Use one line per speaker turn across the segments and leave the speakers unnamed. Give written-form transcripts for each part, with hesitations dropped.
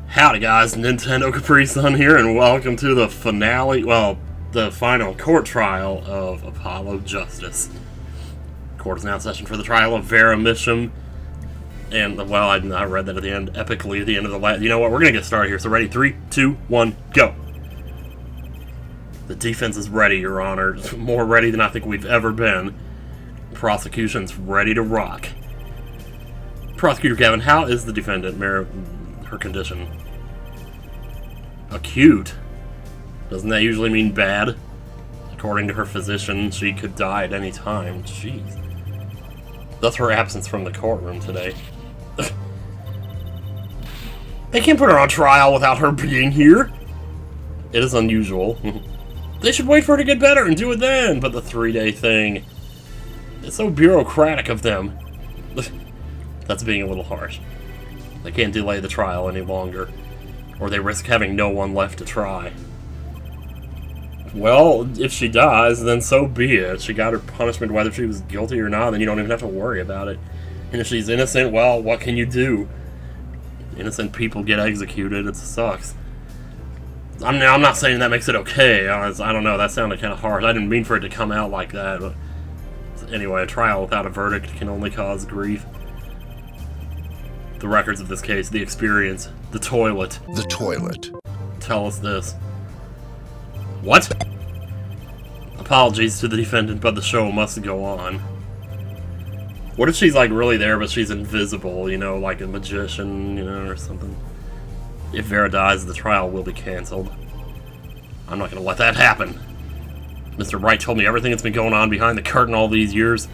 Howdy guys, NintendoCapriSun here, and welcome to the finale, the final court trial of Apollo Justice. Court is now in session for the trial of Vera Misham, and, I read that at the end, epically at the end of the last. You know what, we're gonna get started here, so ready, 3, 2, 1, go! The defense is ready, Your Honor, more ready than I think we've ever been. Prosecution's ready to rock. Prosecutor Gavin, how is the defendant, her condition? Acute? Doesn't that usually mean bad? According to her physician, she could die at any time. Jeez. Thus her absence from the courtroom today. They can't put her on trial without her being here. It is unusual. They should wait for her to get better and do it then, but the 3-day thing... It's so bureaucratic of them. That's being a little harsh. They can't delay the trial any longer, or they risk having no one left to try. Well, if she dies, then so be it. She got her punishment whether she was guilty or not, then you don't even have to worry about it. And if she's innocent, well, what can you do? Innocent people get executed, it sucks. I'm not saying that makes it okay. I don't know, that sounded kind of harsh. I didn't mean for it to come out like that. But anyway, a trial without a verdict can only cause grief. The records of this case, the experience, the toilet.
The toilet.
Tell us this. What? Apologies to the defendant, but the show must go on. What if she's, like, really there, but she's invisible, you know, like a magician, you know, or something? If Vera dies, the trial will be cancelled. I'm not gonna let that happen. Mr. Wright told me everything that's been going on behind the curtain all these years.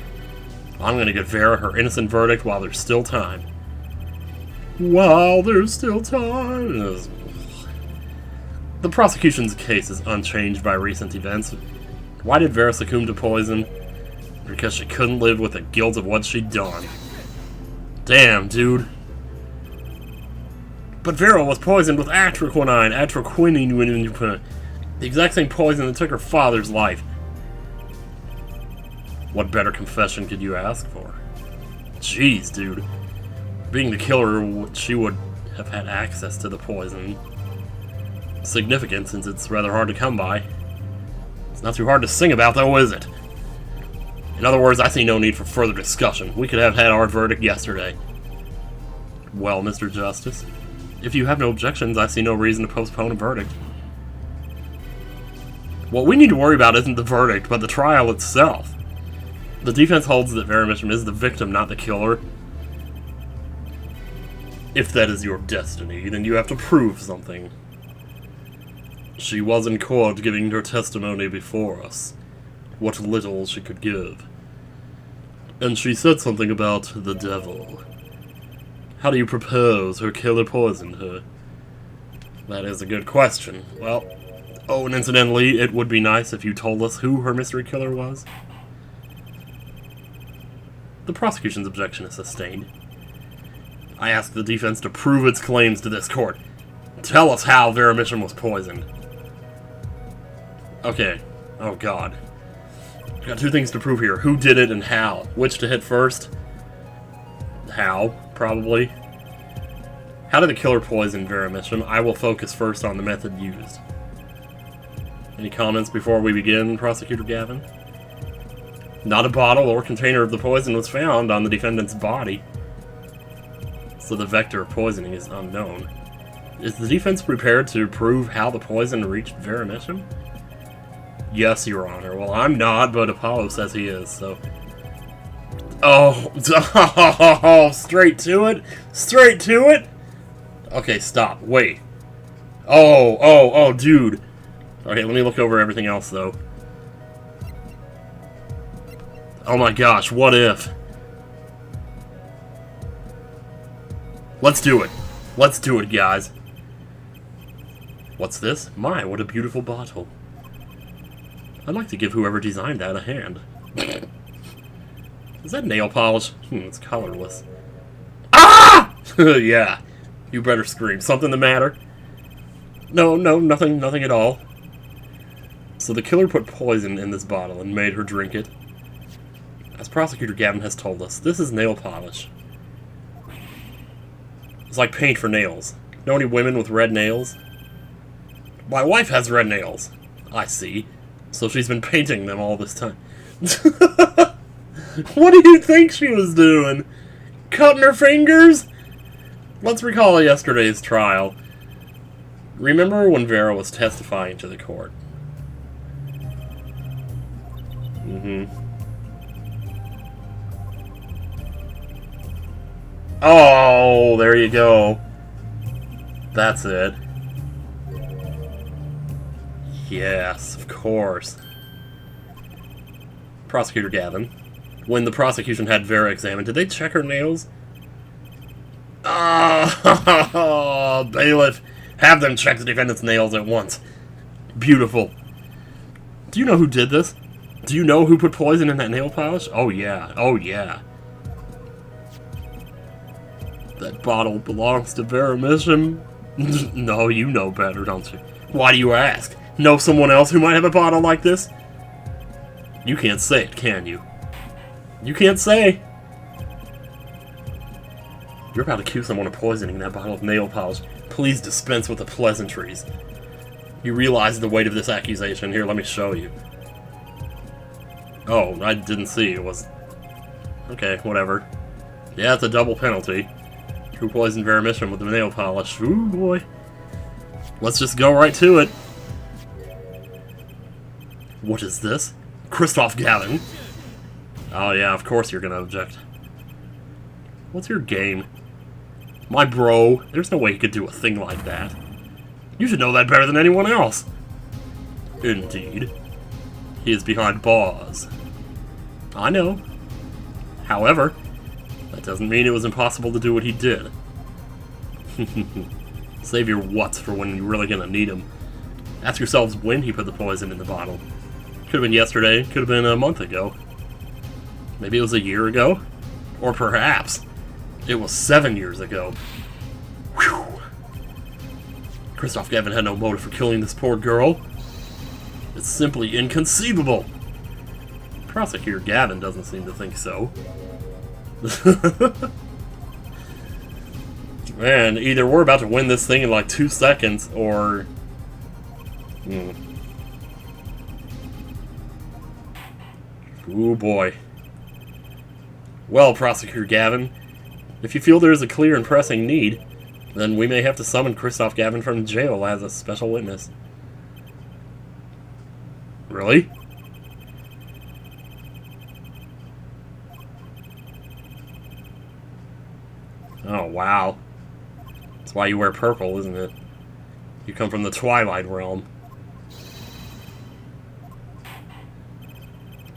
I'm gonna give Vera her innocent verdict while there's still time. While there's still time. The prosecution's case is unchanged by recent events. Why did Vera succumb to poison? Because she couldn't live with the guilt of what she'd done. Damn, dude. But Vera was poisoned with atroquinine, the exact same poison that took her father's life. What better confession could you ask for? Jeez, dude. Being the killer, she would have had access to the poison. Significant, since it's rather hard to come by. It's not too hard to sing about, though, is it? In other words, I see no need for further discussion. We could have had our verdict yesterday. Well, Mr. Justice, if you have no objections, I see no reason to postpone a verdict. What we need to worry about isn't the verdict, but the trial itself. The defense holds that Vera Misham is the victim, not the killer. If that is your destiny, then you have to prove something. She was in court giving her testimony before us. What little she could give. And she said something about the devil. How do you propose her killer poisoned her? That is a good question. Well, oh, and incidentally, it would be nice if you told us who her mystery killer was. The prosecution's objection is sustained. I ask the defense to prove its claims to this court. Tell us how Vera Misham was poisoned. Okay. Oh, God. I got two things to prove here. Who did it and how? Which to hit first? How, probably. How did the killer poison Vera Misham? I will focus first on the method used. Any comments before we begin, Prosecutor Gavin? Not a bottle or container of the poison was found on the defendant's body, so the vector of poisoning is unknown. Is the defense prepared to prove how the poison reached Vera Misham? Yes, Your Honor. Well, I'm not, but Apollo says he is, so... Oh, straight to it? Straight to it? Okay, stop. Wait. Oh, dude. Okay, let me look over everything else, though. Oh my gosh, what if? Let's do it. Let's do it, guys. What's this? My, what a beautiful bottle. I'd like to give whoever designed that a hand. Is that nail polish? It's colorless. Ah! Yeah. You better scream. Something the matter? No, nothing at all. So the killer put poison in this bottle and made her drink it. As Prosecutor Gavin has told us, this is nail polish. It's like paint for nails. Know any women with red nails? My wife has red nails. I see. So she's been painting them all this time. What do you think she was doing? Cutting her fingers? Let's recall yesterday's trial. Remember when Vera was testifying to the court? Oh, there you go. That's it. Yes, of course. Prosecutor Gavin. When the prosecution had Vera examined, did they check her nails? Ah, bailiff. Have them check the defendant's nails at once. Beautiful. Do you know who did this? Do you know who put poison in that nail polish? Oh yeah, oh yeah. That bottle belongs to Vera Mission. No, you know better, don't you? Why do you ask? Know someone else who might have a bottle like this? You can't say it, can you? You can't say. You're about to accuse someone of poisoning that bottle of nail polish. Please dispense with the pleasantries. You realize the weight of this accusation. Here, let me show you. Oh, I didn't see. It was... Okay, whatever. Yeah, it's a double penalty. Who poisoned Vera Mission with the nail polish? Ooh, boy. Let's just go right to it. What is this? Christoph Gavin. Oh yeah, of course you're gonna object. What's your game? My bro, there's no way he could do a thing like that. You should know that better than anyone else. Indeed. He is behind bars. I know. However, that doesn't mean it was impossible to do what he did. Save your whats for when you're really gonna need them. Ask yourselves when he put the poison in the bottle. Could have been yesterday, could have been a month ago. Maybe it was a year ago? Or perhaps it was 7 years ago. Whew. Christoph Gavin had no motive for killing this poor girl. It's simply inconceivable. Prosecutor Gavin doesn't seem to think so. Man, either we're about to win this thing in like 2 seconds, or... Ooh boy. Well, Prosecutor Gavin, if you feel there is a clear and pressing need, then we may have to summon Christoph Gavin from jail as a special witness. Really? Oh, wow. That's why you wear purple, isn't it? You come from the Twilight Realm.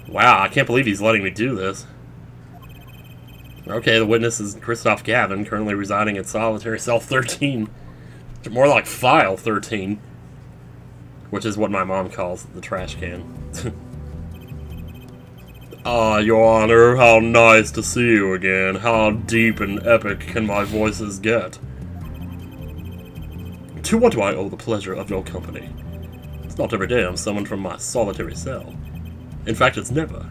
Wow, I can't believe he's letting me do this. Okay, the witness is Christoph Gavin, currently residing at Solitary Cell 13. More like File 13. Which is what my mom calls the trash can. Ah, Your Honor, how nice to see you again. How deep and epic can my voices get? To what do I owe the pleasure of your company? It's not every day I'm summoned from my solitary cell. In fact, it's never.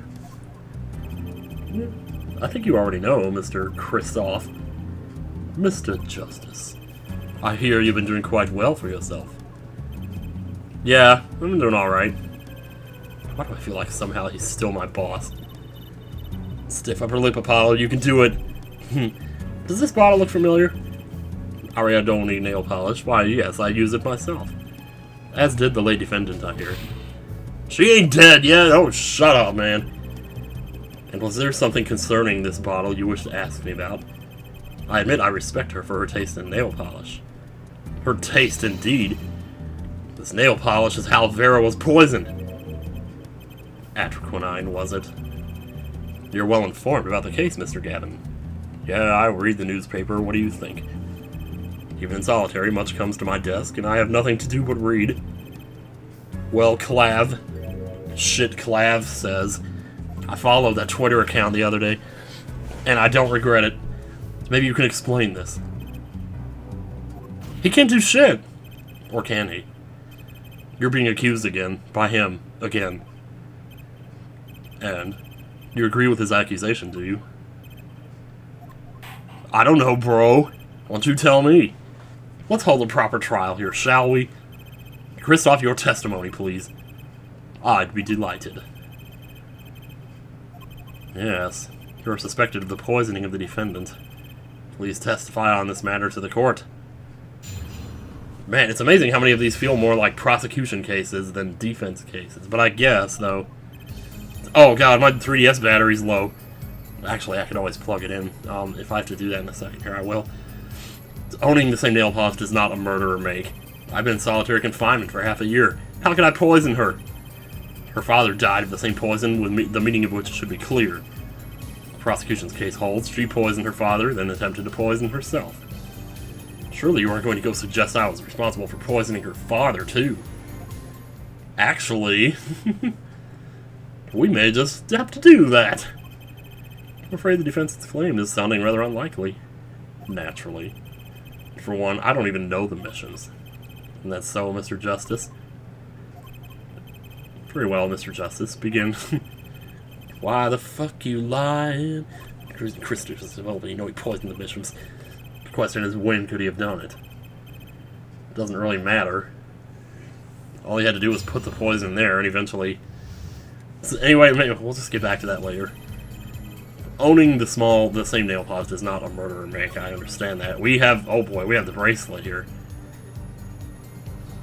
I think you already know, Mr. Christoph. Mr. Justice. I hear you've been doing quite well for yourself. Yeah, I'm doing alright. Why do I feel like somehow he's still my boss? Stiff upper lip, Apollo, you can do it. Does this bottle look familiar? Ariadone nail polish. Why, yes, I use it myself. As did the late defendant, I hear. She ain't dead yet! Oh, shut up, man. And was there something concerning this bottle you wish to ask me about? I admit I respect her for her taste in nail polish. Her taste, indeed. This nail polish is how Vera was poisoned. Atroquinine, was it? You're well informed about the case, Mr. Gavin. Yeah, I read the newspaper. What do you think? Even in solitary, much comes to my desk, and I have nothing to do but read. Well, Clav. Shit, Clav says. I followed that Twitter account the other day, and I don't regret it. Maybe you can explain this. He can't do shit. Or can he? You're being accused again. By him. Again. And you agree with his accusation, do you? I don't know, bro. Why don't you tell me? Let's hold a proper trial here, shall we? Kristoff, your testimony, please. I'd be delighted. Yes, you are suspected of the poisoning of the defendant. Please testify on this matter to the court. Man, it's amazing how many of these feel more like prosecution cases than defense cases. But I guess, though... Oh god, my 3DS battery's low. Actually, I can always plug it in. If I have to do that in a second here, I will. Owning the same nail polish does not a murderer make. I've been in solitary confinement for half a year. How could I poison her? Her father died of the same poison, with the meaning of which should be clear. The prosecution's case holds she poisoned her father, then attempted to poison herself. Surely you aren't going to go suggest I was responsible for poisoning her father, too. Actually, we may just have to do that. I'm afraid the defense's claim is sounding rather unlikely. Naturally. For one, I don't even know the missions. And that's so, Mr. Justice. Very well, Mr. Justice. Begin. Why the fuck you lying? Christopher said, well, you know he poisoned the bishops. The question is, when could he have done it? It doesn't really matter. All he had to do was put the poison there, and eventually... So anyway, we'll just get back to that later. Owning the same nail polish does not a murderer make. I understand that. We have, oh boy, we have the bracelet here.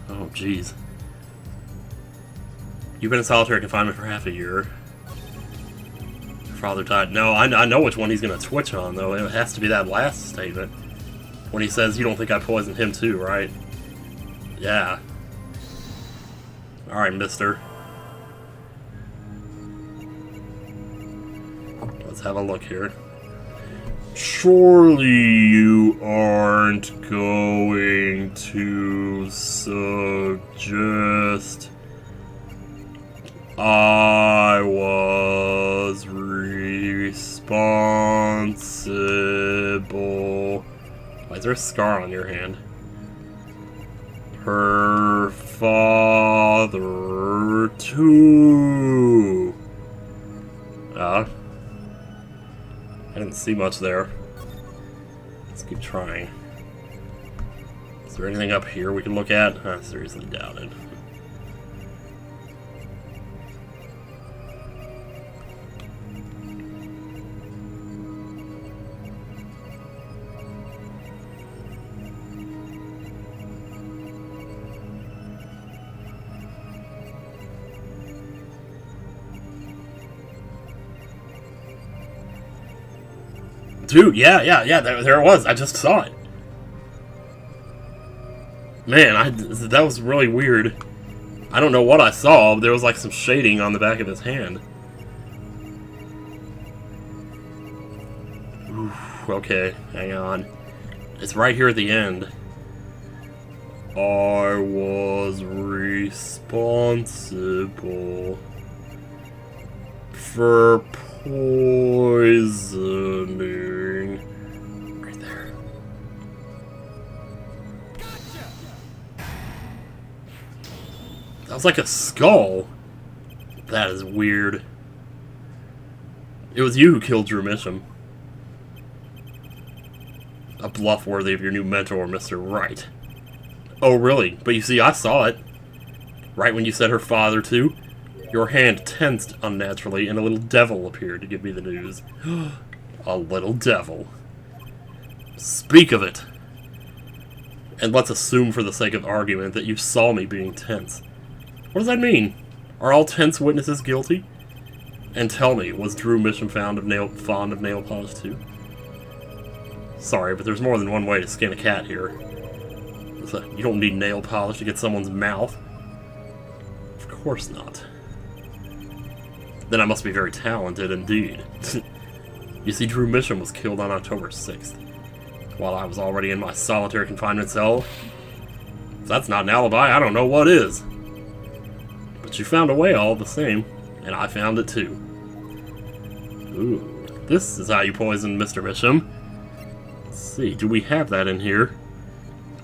Oh, jeez. You've been in solitary confinement for half a year. Your father died. No, I know which one he's going to twitch on, though. It has to be that last statement. When he says, you don't think I poisoned him too, right? Yeah. Alright, mister. Let's have a look here. Surely you aren't going to suggest I was responsible. Why is there a scar on your hand? Her father too. I didn't see much there. Let's keep trying. Is there anything up here we can look at? I seriously doubt it. Dude, yeah, there it was. I just saw it. Man, that was really weird. I don't know what I saw, but there was like some shading on the back of his hand. Oof, okay, hang on. It's right here at the end. I was responsible for poisoning. Right there. Gotcha. That was like a skull. That is weird. It was you who killed Drew Misham. A bluff worthy of your new mentor, Mr. Wright. Oh, really? But you see, I saw it. Right when you said her father, too. Your hand tensed unnaturally, and a little devil appeared to give me the news. A little devil. Speak of it. And let's assume, for the sake of argument, that you saw me being tense. What does that mean? Are all tense witnesses guilty? And tell me, was Drew Misham fond of nail polish too? Sorry, but there's more than one way to skin a cat here. You don't need nail polish to get someone's mouth. Of course not. Then I must be very talented indeed. You see, Drew Misham was killed on October 6th, while I was already in my solitary confinement cell. If that's not an alibi, I don't know what is. But you found a way all the same, and I found it too. Ooh, this is how you poisoned Mr. Misham. Let's see, do we have that in here?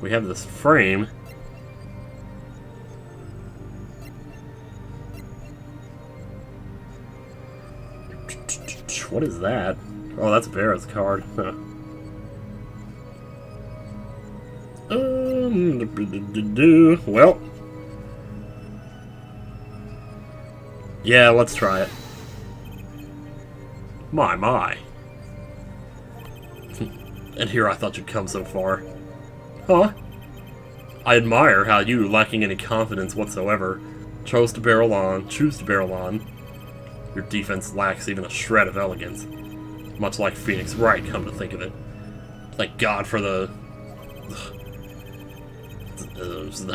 We have this frame. What is that? Oh, that's Vera's card. Huh. Well. Yeah, let's try it. My. And here I thought you'd come so far. Huh? I admire how you, lacking any confidence whatsoever, choose to barrel on. Your defense lacks even a shred of elegance. Much like Phoenix Wright, come to think of it. Thank God for the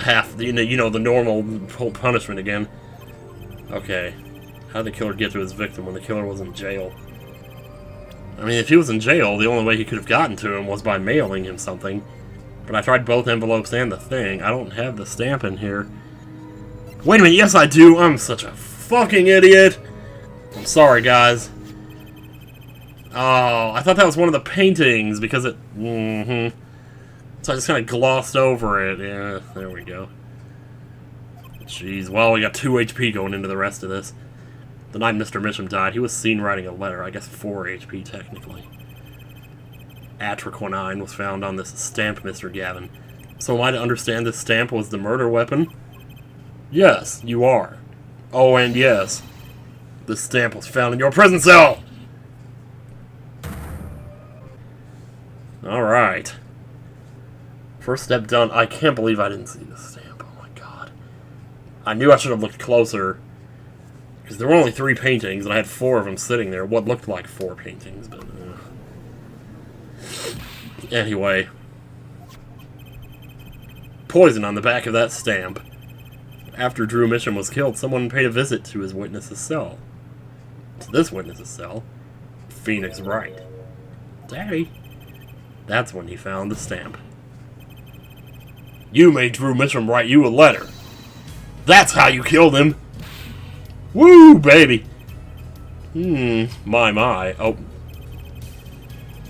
half, the normal whole punishment again. Okay. How did the killer get to his victim when the killer was in jail? I mean, if he was in jail, the only way he could have gotten to him was by mailing him something. But I tried both envelopes and the thing. I don't have the stamp in here. Wait a minute, yes I do! I'm such a fucking idiot! I'm sorry, guys. Oh, I thought that was one of the paintings, because it... So I just kind of glossed over it. Yeah, there we go. Jeez, well, we got 2 HP going into the rest of this. The night Mr. Misham died, he was seen writing a letter. I guess 4 HP, technically. Atraquinine was found on this stamp, Mr. Gavin. So am I to understand this stamp was the murder weapon? Yes, you are. Oh, and yes, this stamp was found in your prison cell! Alright. First step done. I can't believe I didn't see the stamp. Oh my god. I knew I should have looked closer. Because there were only 3 paintings, and I had 4 of them sitting there. What looked like 4 paintings, but... Anyway. Poison on the back of that stamp. After Drew Misham was killed, someone paid a visit to his witness's cell. To this witness's cell. Phoenix Wright. Daddy. That's when he found the stamp. You made Drew Misham write you a letter. That's how you killed him! Woo, baby! My. Oh.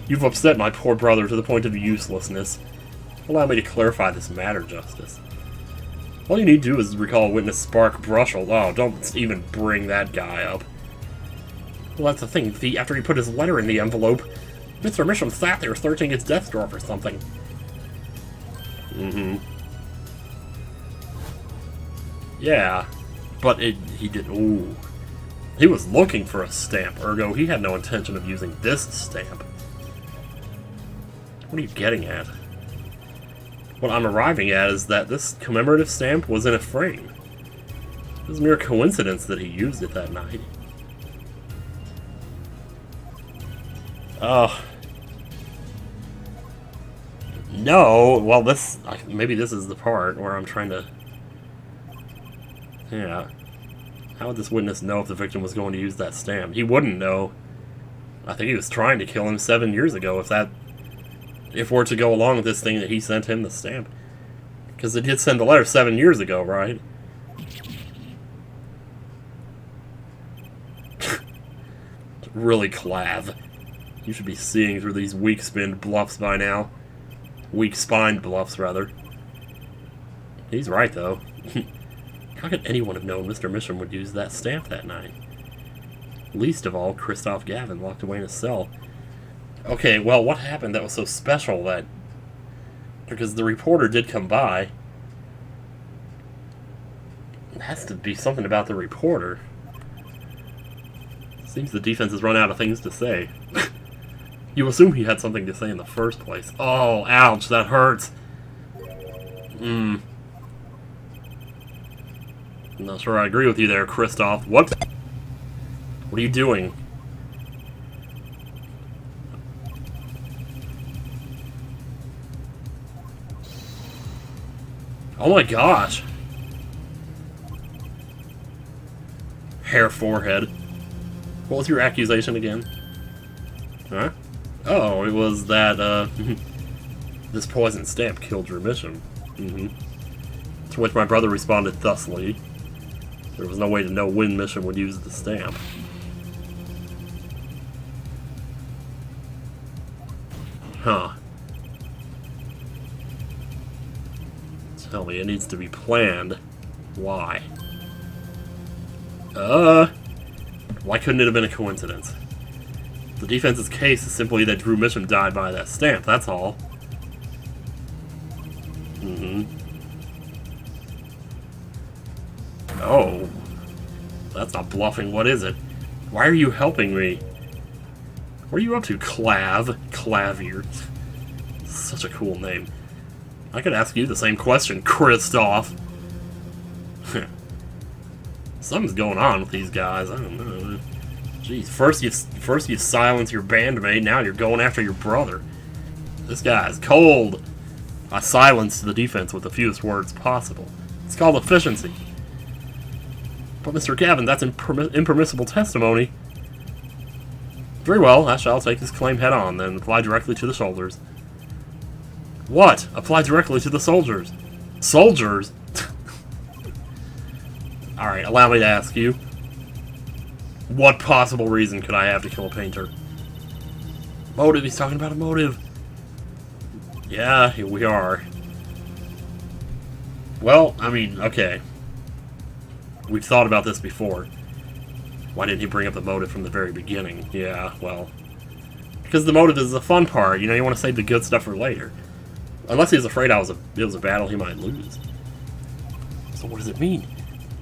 You've upset my poor brother to the point of uselessness. Allow me to clarify this matter, Justice. All you need to do is recall witness Spark Brushel. Oh, don't even bring that guy up. Well, that's the thing. After he put his letter in the envelope, Mr. Misham sat there searching his desk drawer for something. Yeah. But he did... Ooh. He was looking for a stamp, ergo he had no intention of using this stamp. What are you getting at? What I'm arriving at is that this commemorative stamp was in a frame. It was mere coincidence that he used it that night. No, well maybe this is the part where I'm trying to... Yeah. How would this witness know if the victim was going to use that stamp? He wouldn't know. I think he was trying to kill him 7 years ago, if we're to go along with this thing that he sent him the stamp. Because they did send the letter 7 years ago, right? Really, Clav. You should be seeing through these weak-spinned bluffs by now. Weak-spined bluffs, rather. He's right, though. How could anyone have known Mr. Misham would use that stamp that night? Least of all, Christoph Gavin locked away in his cell. Okay, well, what happened that was so special that... Because the reporter did come by. It has to be something about the reporter. Seems the defense has run out of things to say. You assume he had something to say in the first place. Oh, ouch, that hurts. I'm not sure I agree with you there, Christoph. What? What are you doing? Oh my gosh. Hair forehead. What was your accusation again? Huh? Oh, it was that, this poison stamp killed Drew Misham. To which my brother responded thusly. There was no way to know when Misham would use the stamp. Huh. Tell me, it needs to be planned. Why? Why couldn't it have been a coincidence? The defense's case is simply that Drew Misham died by that stamp, that's all. Oh. That's not bluffing, what is it? Why are you helping me? What are you up to, Clavier? Such a cool name. I could ask you the same question, Kristoff. Something's going on with these guys, I don't know. Jeez, first you silence your bandmate, now you're going after your brother. This guy's cold. I silenced the defense with the fewest words possible. It's called efficiency. But Mr. Gavin, that's impermissible testimony. Very well, I shall take this claim head on, then apply directly to the soldiers. What? Apply directly to the soldiers? Soldiers? Alright, allow me to ask you. What possible reason could I have to kill a painter? Motive, he's talking about a motive. Yeah, here we are. Well, I mean, okay. We've thought about this before. Why didn't he bring up the motive from the very beginning? Yeah, well... because the motive is the fun part, you know, you want to save the good stuff for later. Unless he was afraid it was a battle he might lose. So what does it mean?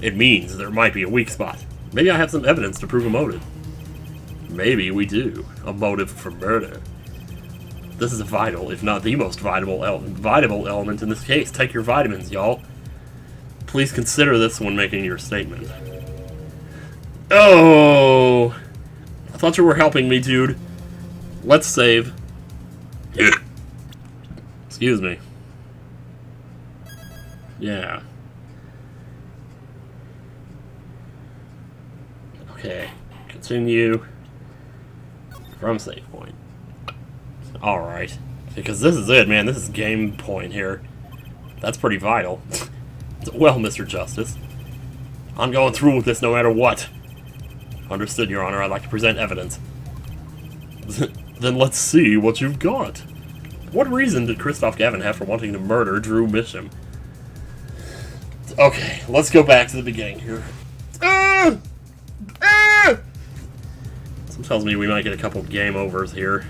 It means there might be a weak spot. Maybe I have some evidence to prove a motive. Maybe we do. A motive for murder. This is a vital, if not the most vital element in this case. Take your vitamins, y'all. Please consider this when making your statement. Oh! I thought you were helping me, dude. Let's save. Excuse me. Yeah. Okay. Continue. From save point. Alright. Because this is it, man. This is game point here. That's pretty vital. Well, Mr. Justice. I'm going through with this no matter what. Understood, Your Honor. I'd like to present evidence. Then let's see what you've got. What reason did Kristoff Gavin have for wanting to murder Drew Misham? Okay, let's go back to the beginning here. Something tells me we might get a couple game overs here.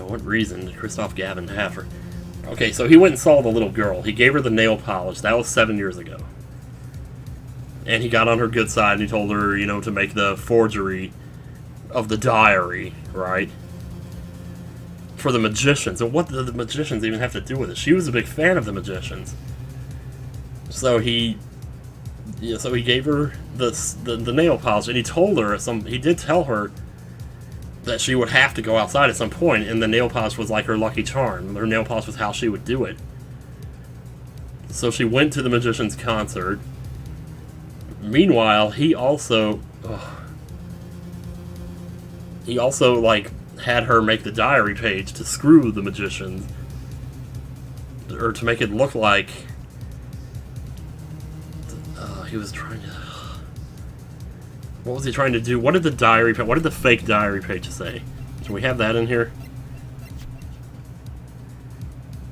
What reason did Kristoff Gavin have for... Okay, so he went and saw the little girl. He gave her the nail polish. That was 7 years ago. And he got on her good side and he told her, you know, to make the forgery of the diary, right? For the magicians. And what did the magicians even have to do with it? She was a big fan of the magicians. So he gave her the nail polish, and he told her he did tell her that she would have to go outside at some point, and the nail polish was like her lucky charm. Her nail polish was how she would do it. So she went to the magician's concert. Meanwhile, he also like had her make the diary page to screw the magicians, or to make it look like he was trying to... What was he trying to do? What did the fake diary page say? Can we have that in here?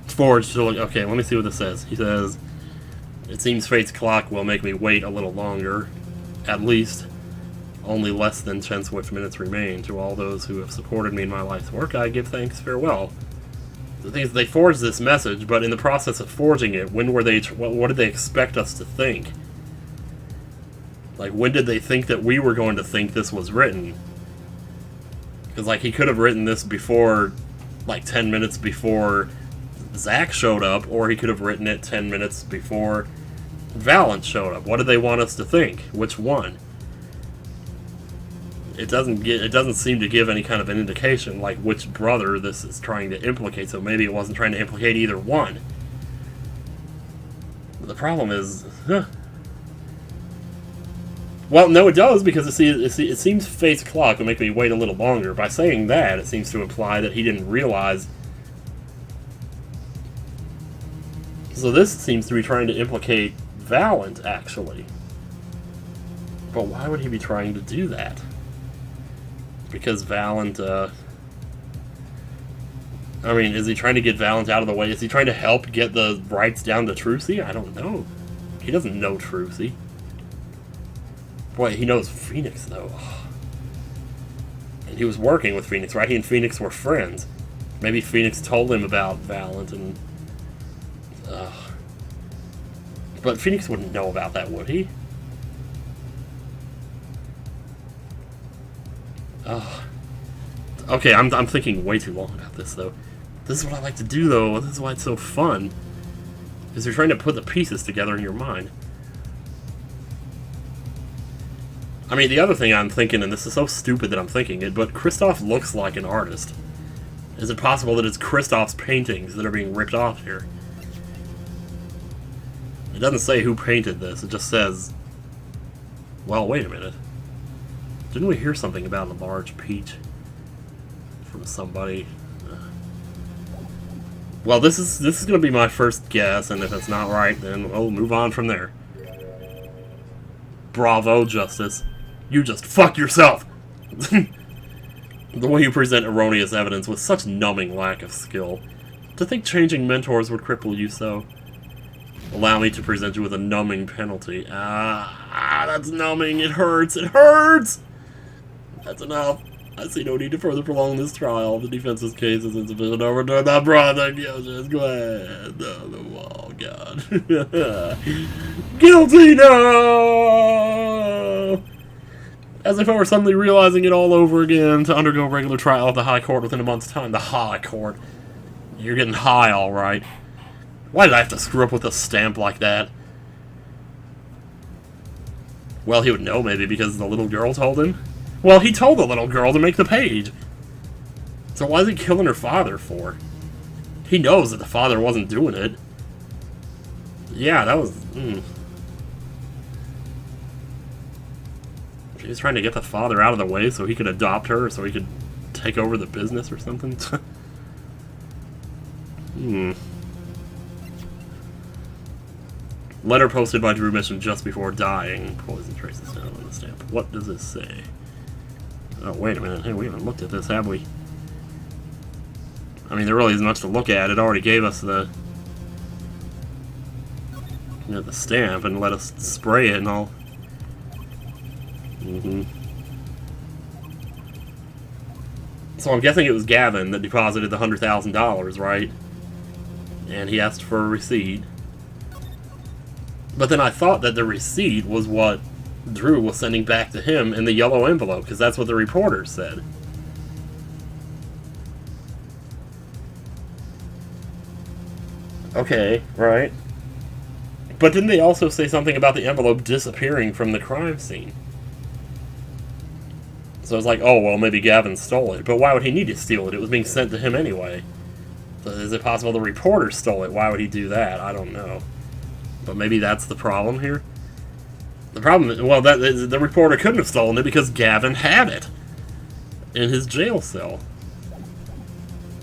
It's forged to look... Okay, let me see what this says. He says, "It seems fate's clock will make me wait a little longer. At least, only less than 10 swift minutes remain. To all those who have supported me in my life's work, I give thanks. Farewell." The thing is, they forged this message, but in the process of forging it, what did they expect us to think? Like, when did they think that we were going to think this was written? Because, like, he could have written this before, like, 10 minutes before Zach showed up, or he could have written it 10 minutes before Valent showed up. What did they want us to think? Which one? It doesn't seem to give any kind of an indication, like, which brother this is trying to implicate, so maybe it wasn't trying to implicate either one. But the problem is... Well, no, it does, because it seems fate's clock will make me wait a little longer. By saying that, it seems to imply that he didn't realize... So this seems to be trying to implicate Valent, actually. But why would he be trying to do that? Because Valent, I mean, is he trying to get Valent out of the way? Is he trying to help get the rights down to Trucy? I don't know. He doesn't know Trucy. Boy, he knows Phoenix, though. And he was working with Phoenix, right? He and Phoenix were friends. Maybe Phoenix told him about Valent, and... But Phoenix wouldn't know about that, would he? Okay, I'm thinking way too long about this, though. This is what I like to do, though. This is why it's so fun. Is you're trying to put the pieces together in your mind. I mean, the other thing I'm thinking, and this is so stupid that I'm thinking it, but Kristoff looks like an artist. Is it possible that it's Kristoff's paintings that are being ripped off here? It doesn't say who painted this, it just says... Well, wait a minute. Didn't we hear something about a large peach? From somebody? Well, this is going to be my first guess, and if it's not right, then we'll move on from there. Bravo, Justice. You just fuck yourself! The way you present erroneous evidence with such numbing lack of skill. To think changing mentors would cripple you so. Allow me to present you with a numbing penalty. That's numbing. It hurts. It hurts! That's enough. I see no need to further prolong this trial. The defense's case is insufficient to overturn the product. Just go ahead. No, the wall, God. Guilty, no! As if I were suddenly realizing it all over again, to undergo regular trial at the High Court within a month's time. The High Court. You're getting high, alright. Why did I have to screw up with a stamp like that? Well, he would know, maybe, because the little girl told him. Well, he told the little girl to make the page. So why is he killing her father for? He knows that the father wasn't doing it. Yeah, that was... He was trying to get the father out of the way so he could adopt her, so he could take over the business or something. Letter posted by Drew Mission just before dying. Poison traces down on the stamp. What does this say? Oh, wait a minute. Hey, we haven't looked at this, have we? I mean, there really isn't much to look at. It already gave us the... You know, the stamp and let us spray it and all. So I'm guessing it was Gavin that deposited the $100,000, right? And he asked for a receipt. But then I thought that the receipt was what Drew was sending back to him in the yellow envelope, because that's what the reporter said. Okay, right. But didn't they also say something about the envelope disappearing from the crime scene? So I was like, oh, well, maybe Gavin stole it. But why would he need to steal it? It was being sent to him anyway. So is it possible the reporter stole it? Why would he do that? I don't know. But maybe that's the problem here? The problem, well, the reporter couldn't have stolen it because Gavin had it in his jail cell.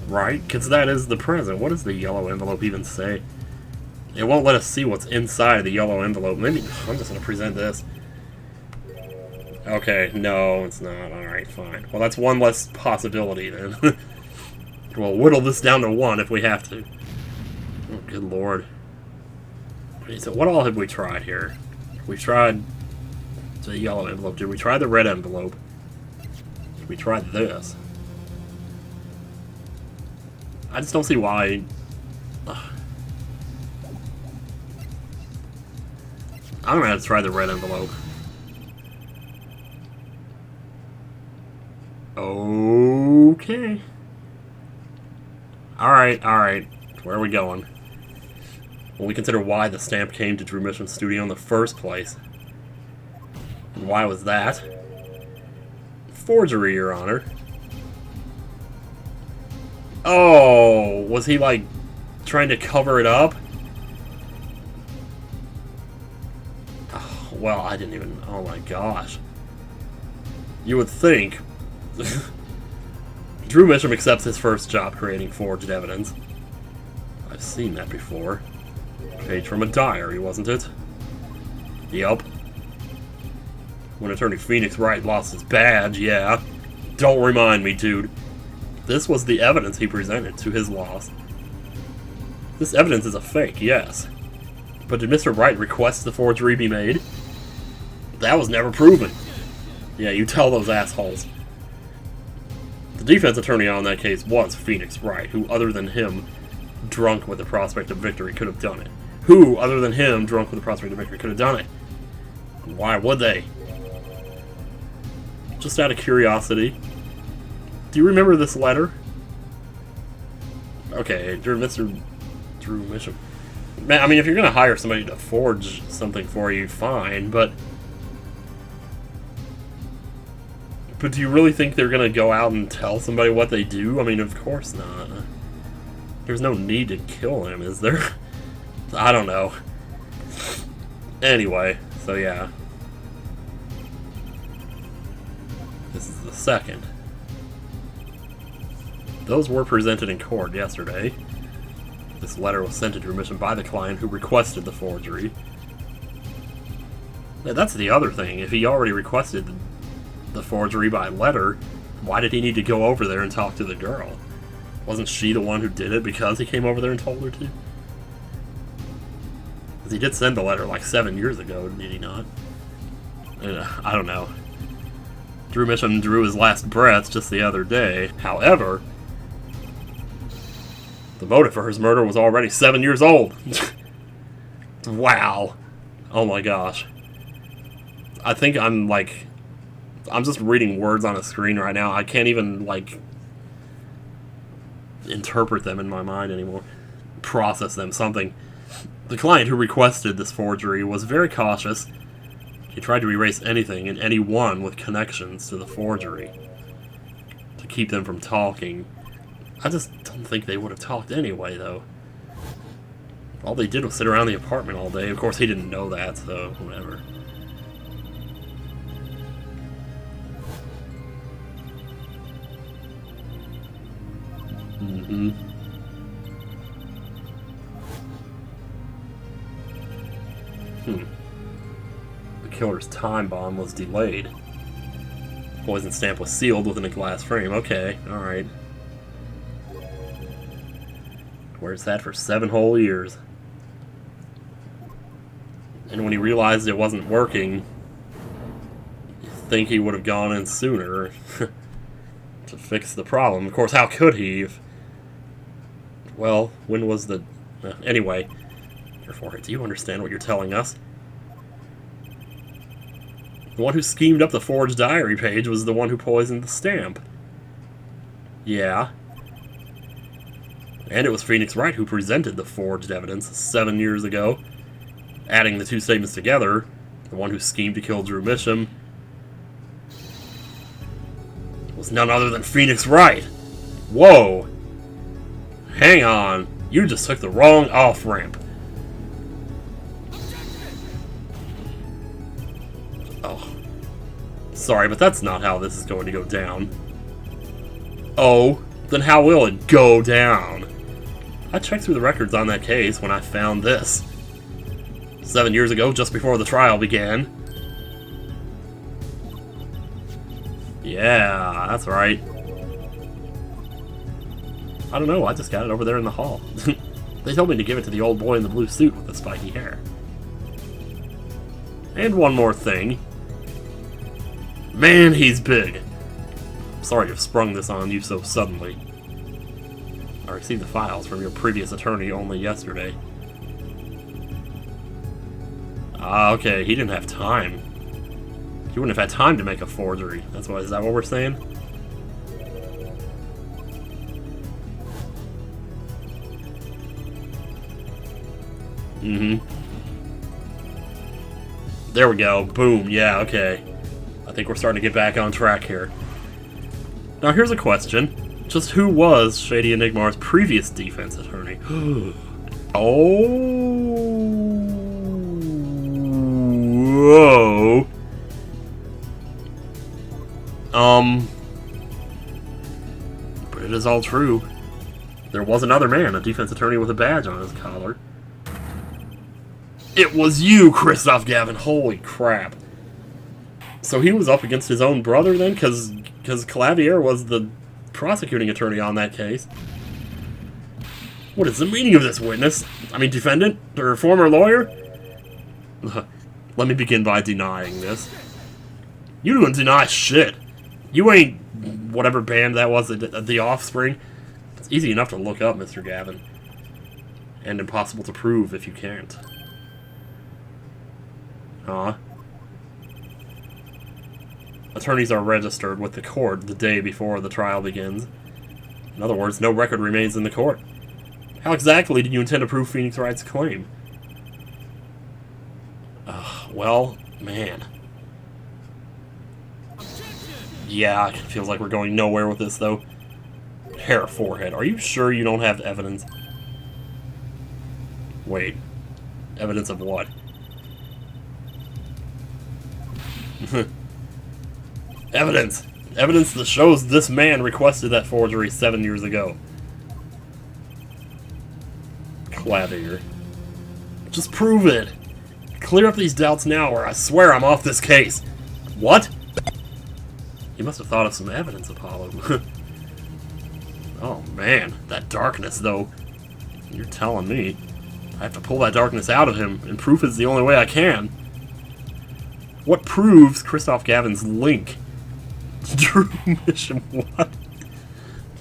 Right? Because that is the present. What does the yellow envelope even say? It won't let us see what's inside of the yellow envelope. Maybe I'm just going to present this. Okay, no, it's not. Alright, fine. Well, that's one less possibility, then. We'll whittle this down to one if we have to. Oh, good lord. Okay, so what all have we tried here? We tried the yellow envelope. Did we try the red envelope? Did we try this? I just don't see why... I'm gonna have to try the red envelope. Okay. Alright. Where are we going? Well, we consider why the stamp came to Drew Mission Studio in the first place. And why was that? Forgery, Your Honor. Oh, was he, like, trying to cover it up? Oh, well, I didn't even... Oh, my gosh. You would think... Drew Mission accepts his first job creating forged evidence. I've seen that before. Page from a diary, wasn't it? Yup. When Attorney Phoenix Wright lost his badge, yeah. Don't remind me, dude. This was the evidence he presented to his loss. This evidence is a fake, yes. But did Mr. Wright request the forgery be made? That was never proven. Yeah, you tell those assholes. The defense attorney on that case was Phoenix Wright, who, other than him, drunk with the prospect of victory, could have done it. Who, other than him, drunk with the prosecutor maker, could have done it? Why would they? Just out of curiosity. Do you remember this letter? Okay, dear Mr. Drew Mitchum. Man, I mean, if you're gonna hire somebody to forge something for you, fine, but do you really think they're gonna go out and tell somebody what they do? I mean, of course not. There's no need to kill him, is there? I don't know. Anyway, so yeah. This is the second. Those were presented in court yesterday. This letter was sent into remission by the client who requested the forgery. Now, that's the other thing. If he already requested the forgery by letter, why did he need to go over there and talk to the girl? Wasn't she the one who did it because he came over there and told her to? Because he did send the letter like 7 years ago, did he not? I don't know. Drew Mitchum drew his last breath just the other day. However, the motive for his murder was already 7 years old. Wow. Oh my gosh. I think I'm just reading words on a screen right now. I can't even, interpret them in my mind anymore. Process them, something. The client who requested this forgery was very cautious. He tried to erase anything and anyone with connections to the forgery to keep them from talking. I just don't think they would have talked anyway, though. All they did was sit around the apartment all day. Of course, he didn't know that, so whatever. The killer's time bomb was delayed. Poison stamp was sealed within a glass frame. Okay, alright. Where's that for 7 whole years? And when he realized it wasn't working, you'd think he would have gone in sooner to fix the problem. Of course, how could he? Well, when was the... anyway. Therefore, do you understand what you're telling us? The one who schemed up the forged diary page was the one who poisoned the stamp. Yeah. And it was Phoenix Wright who presented the forged evidence 7 years ago. Adding the two statements together, the one who schemed to kill Drew Mitchum was none other than Phoenix Wright. Whoa! Hang on, you just took the wrong off-ramp. Oh. Sorry, but that's not how this is going to go down. Oh, then how will it go down? I checked through the records on that case when I found this. 7 years ago, just before the trial began. Yeah, that's right. I don't know, I just got it over there in the hall. They told me to give it to the old boy in the blue suit with the spiky hair. And one more thing. Man, he's big. Sorry to have sprung this on you so suddenly. I received the files from your previous attorney only yesterday. Ah, okay, he didn't have time. He wouldn't have had time to make a forgery. Is that what we're saying? There we go. Boom. Yeah, okay. I think we're starting to get back on track here. Now here's a question. Just who was Shady Enigmar's previous defense attorney? Oh... Whoa. But it is all true. There was another man, a defense attorney with a badge on his collar. It was you, Christoph Gavin. Holy crap. So he was up against his own brother then? Because Clavier was the prosecuting attorney on that case. What is the meaning of this, witness? I mean, defendant? Or former lawyer? Let me begin by denying this. You don't deny shit. You ain't whatever band that was, the Offspring. It's easy enough to look up, Mr. Gavin. And impossible to prove if you can't. Huh? Attorneys are registered with the court the day before the trial begins. In other words, no record remains in the court. How exactly did you intend to prove Phoenix Wright's claim? Well, man. Yeah, it feels like we're going nowhere with this, though. Hair forehead. Are you sure you don't have evidence? Wait. Evidence of what? Evidence! Evidence that shows this man requested that forgery 7 years ago. Clavier. Just prove it! Clear up these doubts now, or I swear I'm off this case. What? You must have thought of some evidence, Apollo. Oh man, that darkness, though. You're telling me. I have to pull that darkness out of him, and proof is the only way I can. What proves Christoph Gavin's link? Drew mission, what?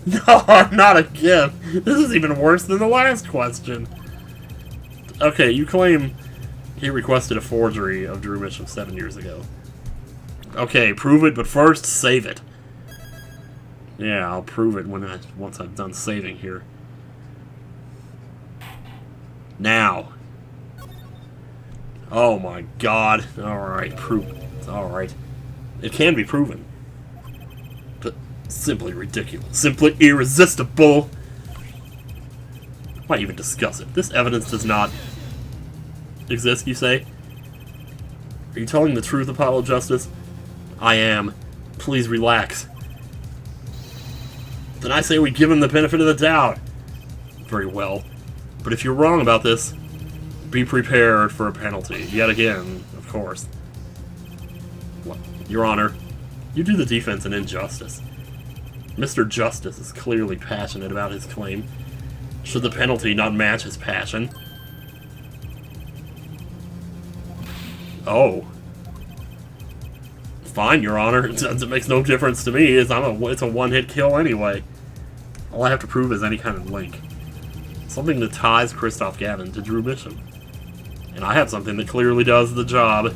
No, not again. This is even worse than the last question. Okay, you claim he requested a forgery of Drew Mitchum 7 years ago. Okay, prove it, but first, save it. Yeah, I'll prove it once I've done saving here. Now. Oh my god. Alright, prove it. It's alright. It can be proven. But simply ridiculous. Simply irresistible. Why even discuss it? This evidence does not exist, you say? Are you telling the truth, Apollo Justice? I am. Please relax. Then I say we give him the benefit of the doubt. Very well. But if you're wrong about this, be prepared for a penalty. Yet again, of course. What? Your Honor, you do the defense an injustice. Mr. Justice is clearly passionate about his claim. Should the penalty not match his passion? Oh. Fine, Your Honor. It makes no difference to me. It's a one-hit kill anyway. All I have to prove is any kind of link. Something that ties Christoph Gavin to Drew Mitchum. And I have something that clearly does the job.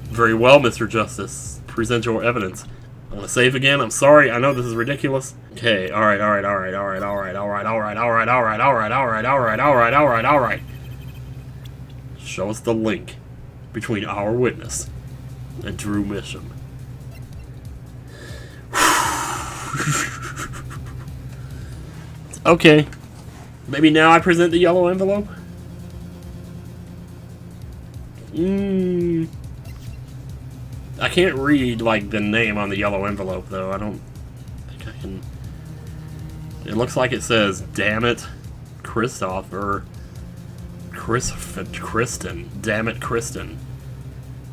Very well, Mr. Justice. Present your evidence. I want to save again. I'm sorry. I know this is ridiculous. Okay. Alright. Show us the link between our witness and Drew Mitchum. Okay. Maybe now I present the yellow envelope? I can't read, like, the name on the yellow envelope, though. I don't think I can... It looks like it says, damn it, Christoph, or... Kristen. Damn it, Kristen.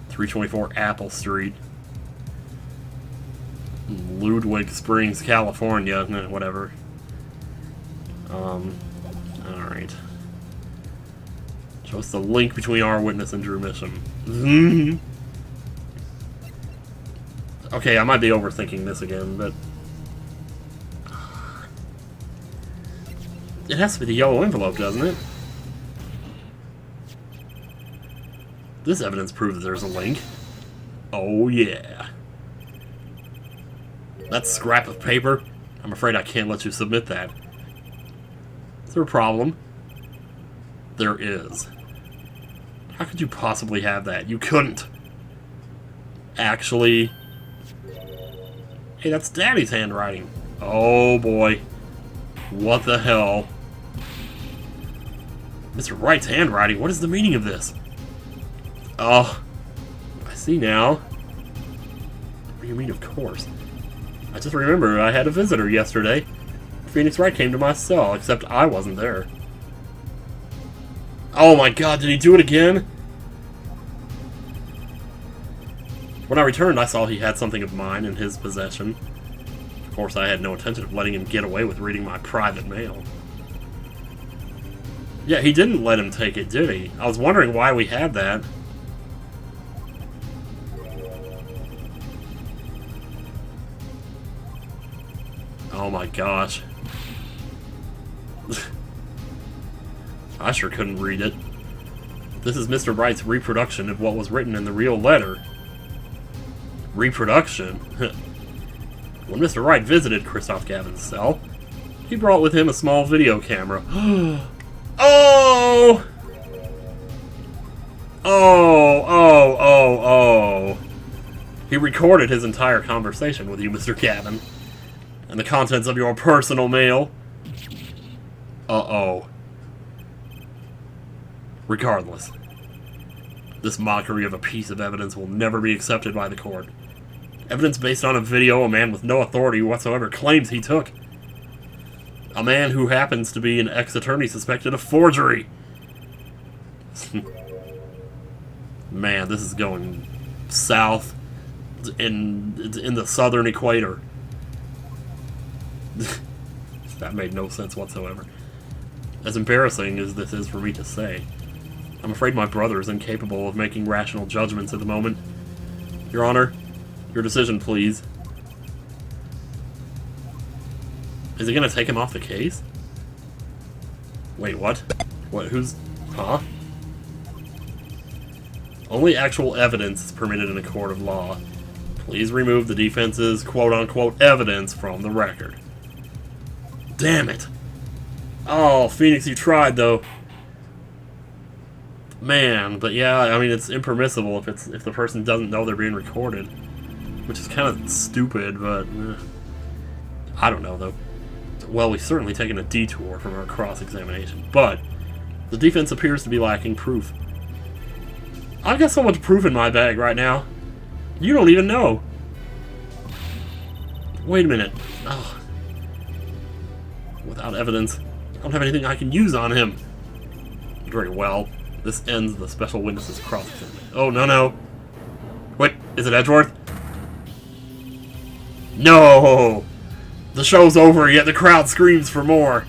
324 Apple Street. Ludwig Springs, California. Whatever. Alright. Show us the link between our witness and Drew Mitchum. Okay, I might be overthinking this again, but... It has to be the yellow envelope, doesn't it? This evidence proves that there's a link. Oh, yeah. That scrap of paper? I'm afraid I can't let you submit that. Is there a problem? There is. How could you possibly have that? You couldn't. Actually... Hey, that's Daddy's handwriting. Oh, boy. What the hell? Mr. Wright's handwriting? What is the meaning of this? Oh, I see now. What do you mean, of course? I just remember I had a visitor yesterday. Phoenix Wright came to my cell, except I wasn't there. Oh my god, did he do it again? When I returned, I saw he had something of mine in his possession. Of course, I had no intention of letting him get away with reading my private mail. Yeah, he didn't let him take it, did he? I was wondering why we had that. Oh my gosh. I sure couldn't read it. This is Mr. Wright's reproduction of what was written in the real letter. Reproduction? When Mr. Wright visited Christoph Gavin's cell, he brought with him a small video camera. Oh! Oh! He recorded his entire conversation with you, Mr. Gavin, and the contents of your personal mail. Uh-oh. Regardless, this mockery of a piece of evidence will never be accepted by the court. Evidence based on a video a man with no authority whatsoever claims he took. A man who happens to be an ex-attorney suspected of forgery. Man, this is going south in the southern equator. That made no sense whatsoever. As embarrassing as this is for me to say, I'm afraid my brother is incapable of making rational judgments at the moment. Your Honor, your decision, please. Is he gonna take him off the case? Wait, what? What, who's... Huh? Only actual evidence is permitted in a court of law. Please remove the defense's quote-unquote evidence from the record. Damn it! Oh, Phoenix, you tried, though. Man, but yeah, I mean, it's impermissible if the person doesn't know they're being recorded. Which is kind of stupid, but... I don't know, though. Well, we've certainly taken a detour from our cross-examination, but the defense appears to be lacking proof. I've got so much proof in my bag right now. You don't even know. Wait a minute. Oh. Without evidence, I don't have anything I can use on him. Very well. This ends the special witness's cross-examination. Oh, no. Wait, is it Edgeworth? No! The show's over, yet the crowd screams for more.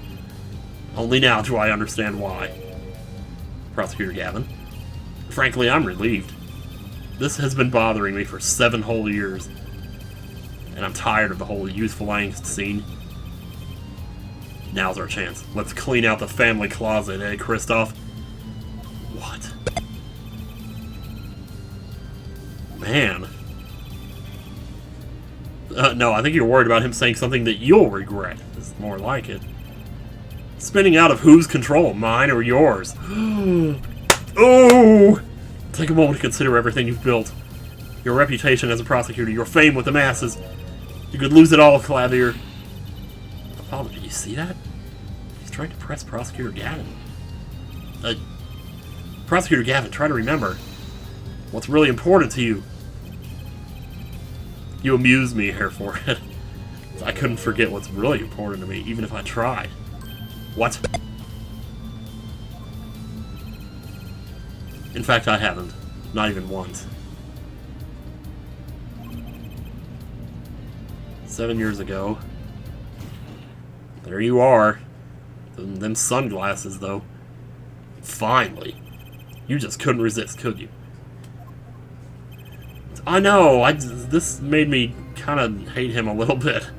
Only now do I understand why. Prosecutor Gavin. Frankly, I'm relieved. This has been bothering me for 7 whole years. And I'm tired of the whole youthful angst scene. Now's our chance. Let's clean out the family closet, eh, Christoph? What? Man. No, I think you're worried about him saying something that you'll regret. This is more like it. Spinning out of whose control, mine or yours? Oh! Take a moment to consider everything you've built. Your reputation as a prosecutor, your fame with the masses. You could lose it all, Clavier. Apollo, did you see that? He's trying to press Prosecutor Gavin. Prosecutor Gavin, try to remember. What's really important to you? You amuse me, Hair Forehead. I couldn't forget what's really important to me, even if I tried. What? In fact, I haven't. Not even once. 7 years ago. There you are. Them sunglasses, though. Finally. You just couldn't resist, could you? I know, this made me kind of hate him a little bit.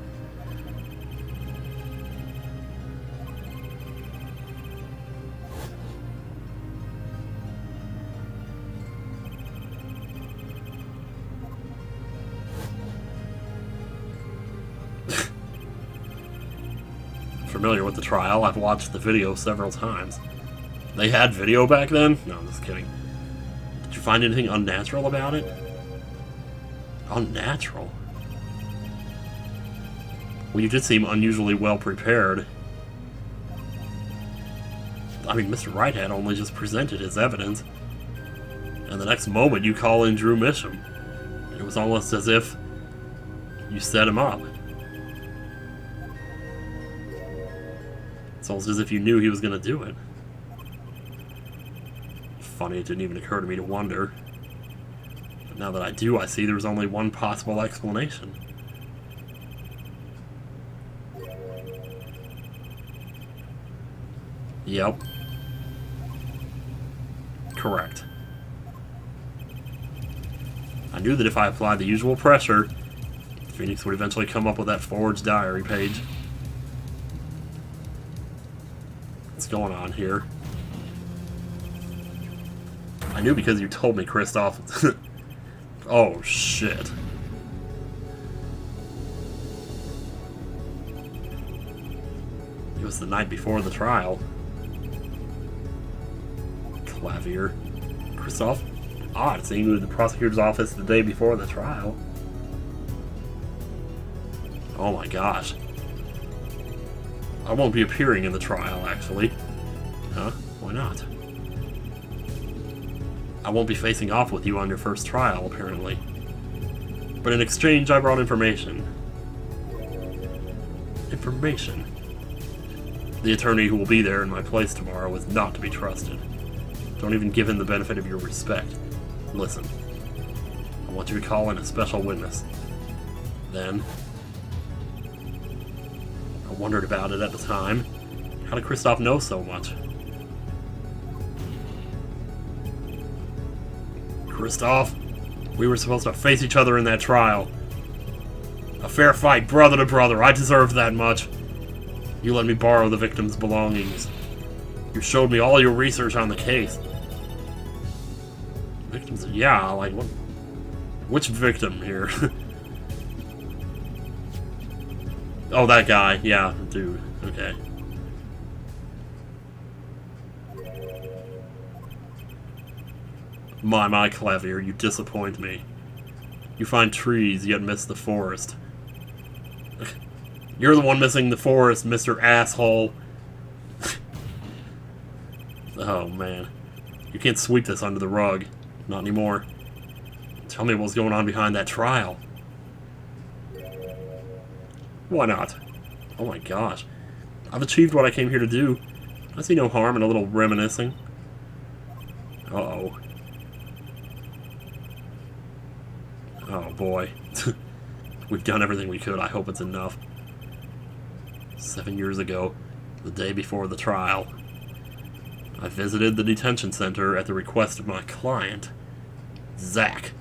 Familiar with the trial, I've watched the video several times. They had video back then? No, I'm just kidding. Did you find anything unnatural about it? Unnatural? Well, you did seem unusually well prepared. I mean, Mr. Wright had only just presented his evidence, and the next moment you call in Drew Misham. It was almost as if you set him up. It's almost as if you knew he was going to do it. Funny, it didn't even occur to me to wonder. But now that I do, I see there's only one possible explanation. Yep. Correct. I knew that if I applied the usual pressure, Phoenix would eventually come up with that forged diary page. What's going on here? knew because you told me, Kristoff. Oh, shit. It was the night before the trial. Clavier. Kristoff? Odd, seeing you at the prosecutor's office the day before the trial. Oh my gosh. I won't be appearing in the trial, actually. Huh? Why not? I won't be facing off with you on your first trial, apparently. But in exchange, I brought information. Information? The attorney who will be there in my place tomorrow is not to be trusted. Don't even give him the benefit of your respect. Listen. I want you to call in a special witness. Then... I wondered about it at the time. How did Kristoff know so much? Kristoff, we were supposed to face each other in that trial. A fair fight, brother to brother. I deserved that much. You let me borrow the victim's belongings. You showed me all your research on the case. Victims? Yeah, like what? Which victim here? Oh, that guy. Yeah, dude. Okay. My Clavier, you disappoint me. You find trees, yet miss the forest. You're the one missing the forest, Mr. Asshole. Oh, man. You can't sweep this under the rug. Not anymore. Tell me what's going on behind that trial. Why not? Oh my gosh. I've achieved what I came here to do. I see no harm in a little reminiscing. Uh-oh. Oh boy. We've done everything we could. I hope it's enough. 7 years ago, the day before the trial, I visited the detention center at the request of my client, Zach.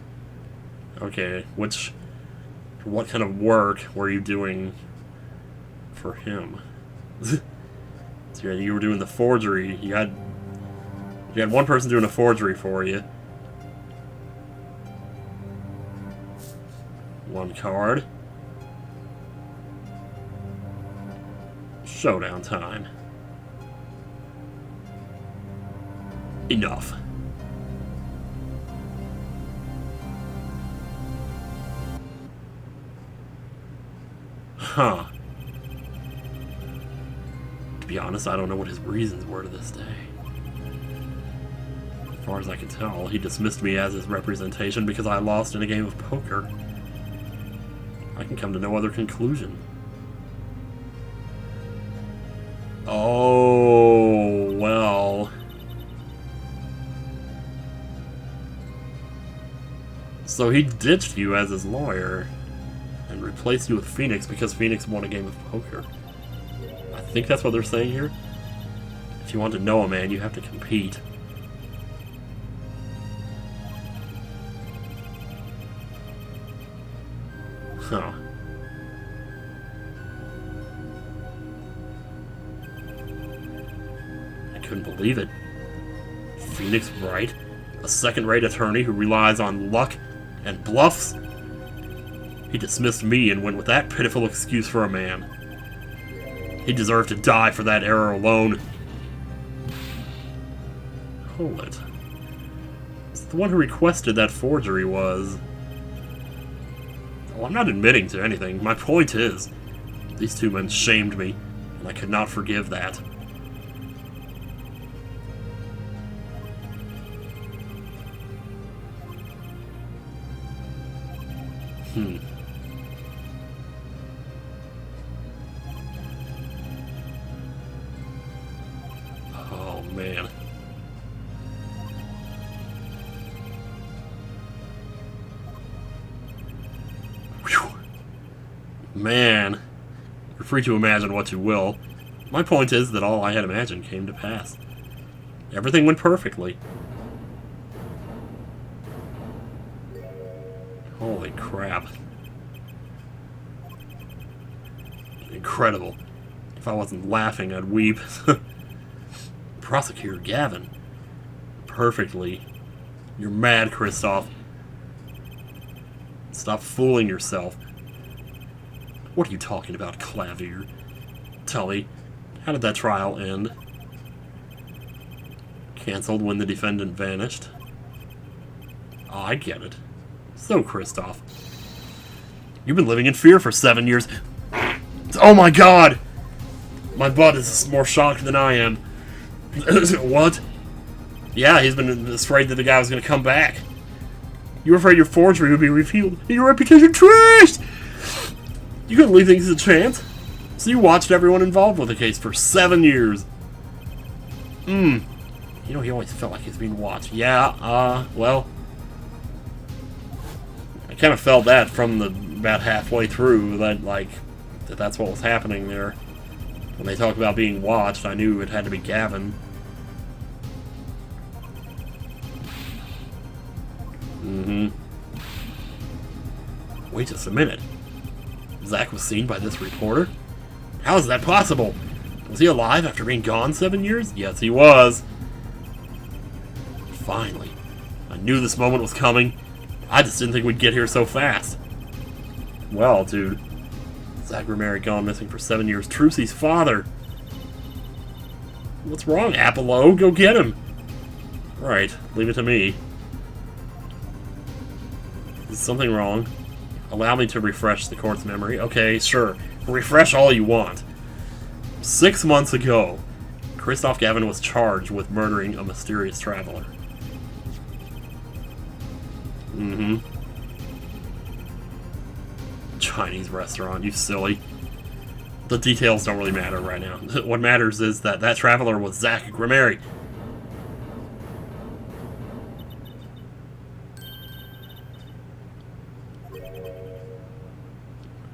Okay, what kind of work were you doing for him? So you were doing the forgery. You had one person doing a forgery for you. One card. Showdown time. Enough. Huh. To be honest, I don't know what his reasons were to this day. As far as I can tell, he dismissed me as his representation because I lost in a game of poker. I can come to no other conclusion. Oh, well. So he ditched you as his lawyer and replaced you with Phoenix because Phoenix won a game of poker. I think that's what they're saying here. If you want to know a man, you have to compete. Huh. I couldn't believe it. Phoenix Wright? A second-rate attorney who relies on luck and bluffs? He dismissed me and went with that pitiful excuse for a man. He deserved to die for that error alone. Hold it. The one who requested that forgery was... Well, I'm not admitting to anything. My point is, these two men shamed me, and I could not forgive that. Oh, man. Whew. Man. You're free to imagine what you will. My point is that all I had imagined came to pass. Everything went perfectly. Holy crap. Incredible. If I wasn't laughing, I'd weep. Prosecutor Gavin. Perfectly. You're mad, Kristoff. Stop fooling yourself. What are you talking about, Clavier? Tell me, how did that trial end? Cancelled when the defendant vanished. Oh, I get it. So, Kristoff, you've been living in fear for 7 years. Oh my god! My butt is more shocked than I am. What? Yeah, he's been afraid that the guy was going to come back. You were afraid your forgery would be revealed and your reputation trashed! You couldn't leave things a chance. So you watched everyone involved with the case for 7 years. You know, he always felt like he was being watched. Yeah, well, I kind of felt that from about halfway through, that's what was happening there. When they talked about being watched, I knew it had to be Gavin. Wait just a minute. Zach was seen by this reporter? How is that possible? Was he alive after being gone 7 years? Yes, he was. Finally. I knew this moment was coming. I just didn't think we'd get here so fast. Well, dude. Zach Rameri gone missing for 7 years. Trucy's father. What's wrong, Apollo? Go get him. Right. Leave it to me. Is something wrong? Allow me to refresh the court's memory. Okay, sure. Refresh all you want. 6 months ago, Kristoff Gavin was charged with murdering a mysterious traveler. Chinese restaurant, you silly. The details don't really matter right now. What matters is that traveler was Zach Rameri.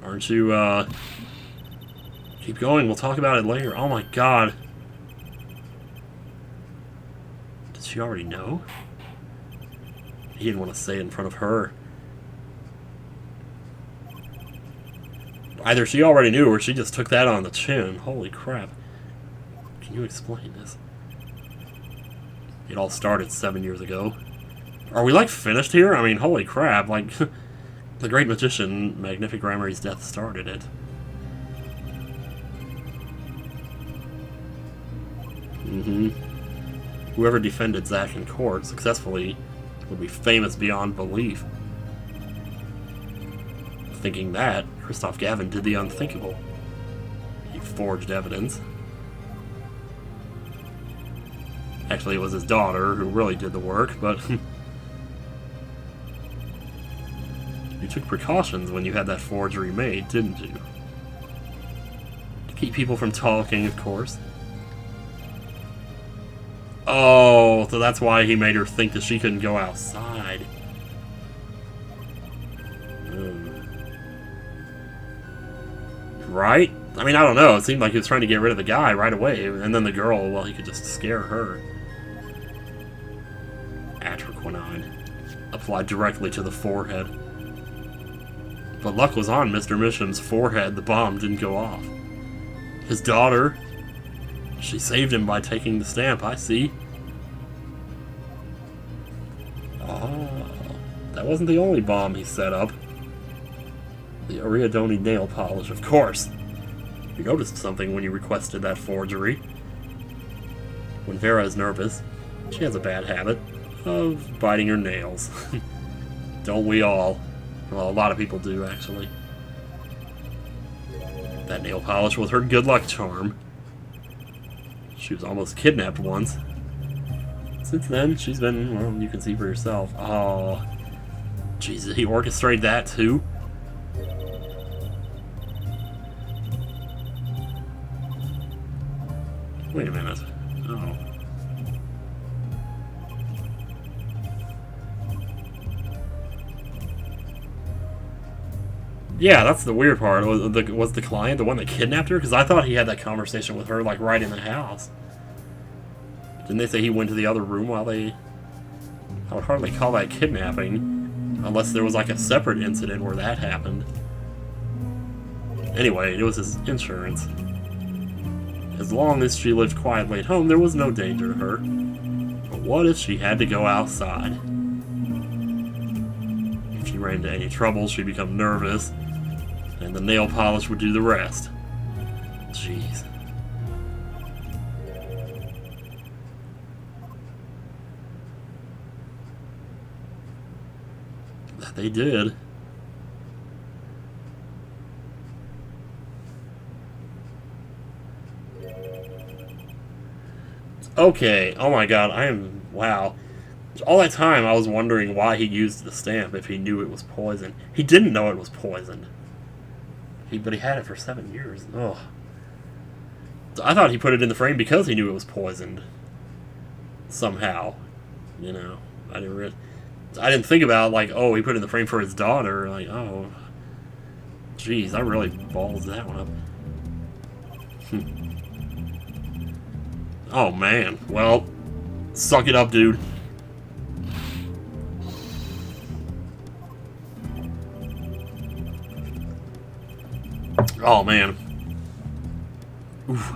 Aren't you, keep going, we'll talk about it later. Oh my god. Did she already know? He didn't want to say it in front of her. Either she already knew or she just took that on the chin. Holy crap. Can you explain this? It all started 7 years ago. Are we, finished here? I mean, holy crap, the great magician, Magnific Rameri's death started it. Whoever defended Zach in court successfully would be famous beyond belief. Thinking that, Kristoff Gavin did the unthinkable. He forged evidence. Actually, it was his daughter who really did the work, but you took precautions when you had that forgery made, didn't you? To keep people from talking, of course. Oh, so that's why he made her think that she couldn't go outside. Right? I mean, I don't know. It seemed like he was trying to get rid of the guy right away, and then the girl, well, he could just scare her. Atroquinine. Applied directly to the forehead. But luck was on Mr. Misham's forehead. The bomb didn't go off. His daughter, she saved him by taking the stamp, I see. Oh, that wasn't the only bomb he set up. The Ariadone nail polish, of course. You noticed something when you requested that forgery. When Vera is nervous, she has a bad habit of biting her nails. Don't we all? Well, a lot of people do, actually. That nail polish was her good luck charm. She was almost kidnapped once. Since then, she's been, well, you can see for yourself. Oh, Jesus, he orchestrated that too? Wait a minute. Oh. Yeah, that's the weird part. Was the client the one that kidnapped her? Because I thought he had that conversation with her, right in the house. Didn't they say he went to the other room while they... I would hardly call that kidnapping. Unless there was, a separate incident where that happened. Anyway, it was his insurance. As long as she lived quietly at home, there was no danger to her. But what if she had to go outside? you ran into any trouble, she'd become nervous, and the nail polish would do the rest. Jeez. That they did. Okay, oh my god, wow. All that time I was wondering why he used the stamp if he knew it was poison. He didn't know it was poisoned. But he had it for 7 years. Ugh. I thought he put it in the frame because he knew it was poisoned. Somehow. You know, I didn't think about, like, oh, he put it in the frame for his daughter. Like, oh. Jeez, I really ballsed that one up. Oh, man. Well, suck it up, dude. Oh, man. Oof.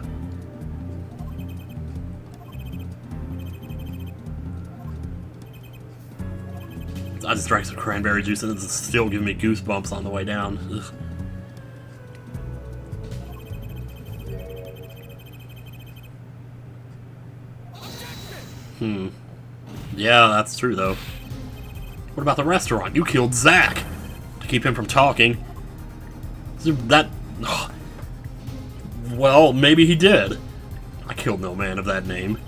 I just drank some cranberry juice and it's still giving me goosebumps on the way down. Ugh. Yeah, that's true, though. What about the restaurant? You killed Zach to keep him from talking. That... Ugh. Well, maybe he did. I killed no man of that name.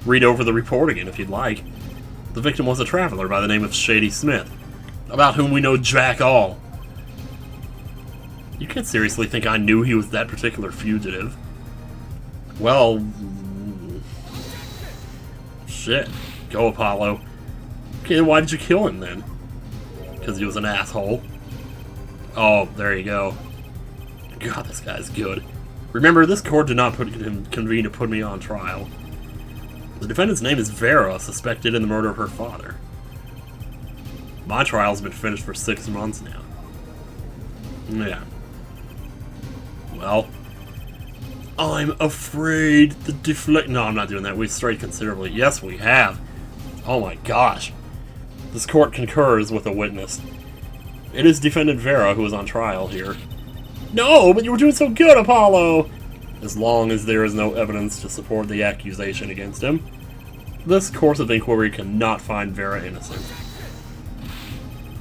Read over the report again if you'd like. The victim was a traveler by the name of Shady Smith, about whom we know jack all. You can't seriously think I knew he was that particular fugitive. Well... Shit. Go, Apollo. Okay, then why did you kill him, then? Because he was an asshole. Oh, there you go. God, this guy's good. Remember, this court did not convene to put me on trial. The defendant's name is Vera, suspected in the murder of her father. My trial's been finished for 6 months now. Yeah. Well, I'm afraid the No, I'm not doing that. We've strayed considerably. Yes, we have. Oh my gosh. This court concurs with a witness. It is defendant Vera who is on trial here. No, but you were doing so good, Apollo! As long as there is no evidence to support the accusation against him, this course of inquiry cannot find Vera innocent.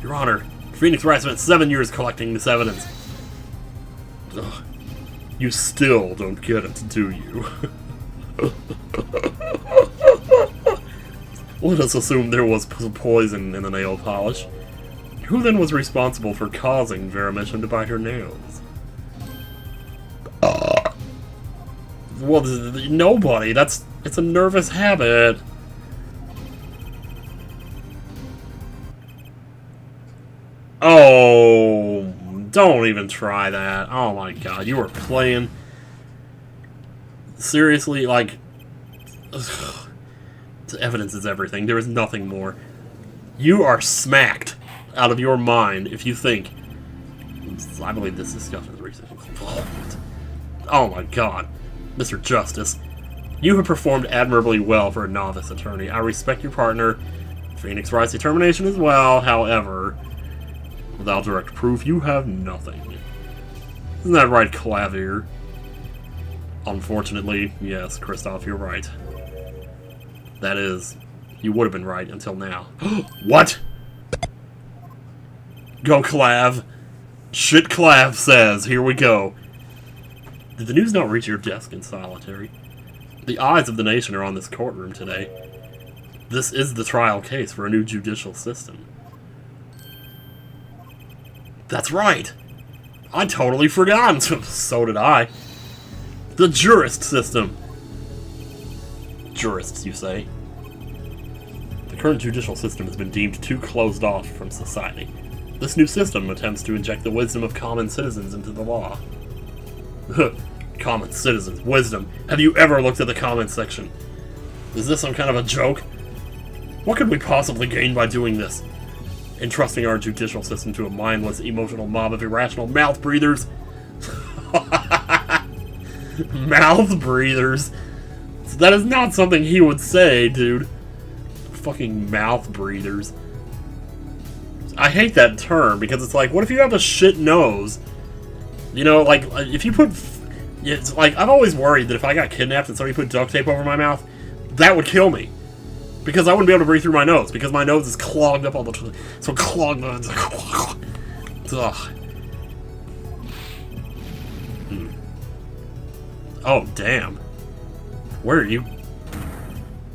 Your Honor, Phoenix Wright spent 7 years collecting this evidence. Ugh. You still don't get it, do you? Let us assume there was poison in the nail polish. Who then was responsible for causing Vera Mitchum to bite her nails? Well, nobody. It's a nervous habit. Oh, don't even try that. Oh my god, you were playing. Seriously, like... Ugh. Evidence is everything. There is nothing more. You are smacked out of your mind if you think... I believe this discussion is recent. Oh my god. Mr. Justice, you have performed admirably well for a novice attorney. I respect your partner, Phoenix Wright's determination as well. However, without direct proof, you have nothing. Isn't that right, Clavier? Unfortunately, yes, Kristoff, you're right. That is, you would have been right until now. What? Go, Clav. Shit, Clav says. Here we go. Did the news not reach your desk in solitary? The eyes of the nation are on this courtroom today. This is the trial case for a new judicial system. That's right! I totally forgot! So did I. The jurist system! Jurists, you say? The current judicial system has been deemed too closed off from society. This new system attempts to inject the wisdom of common citizens into the law. Common citizens, wisdom. Have you ever looked at the comments section? Is this some kind of a joke? What could we possibly gain by doing this? Entrusting our judicial system to a mindless, emotional mob of irrational mouth breathers? Mouth breathers? That is not something he would say, dude. Fucking mouth breathers. I hate that term, because it's like, what if you have a shit nose? You know, like, if you put... It's like, I've always worried that if I got kidnapped and somebody put duct tape over my mouth, that would kill me. Because I wouldn't be able to breathe through my nose, because my nose is clogged up all the time. So clogged up, it's like... Ugh. Oh, damn. Where are you?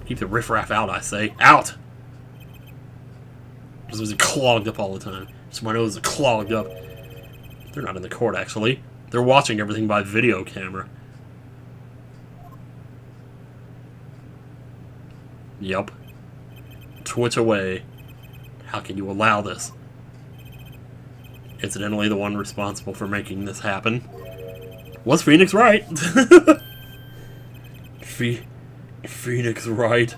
Keep the riffraff out, I say. Out! Because it was clogged up all the time. So my nose is clogged up. They're not in the court, actually. They're watching everything by video camera. Yup. Twitch away. How can you allow this? Incidentally, the one responsible for making this happen was Phoenix Wright. Phoenix Wright.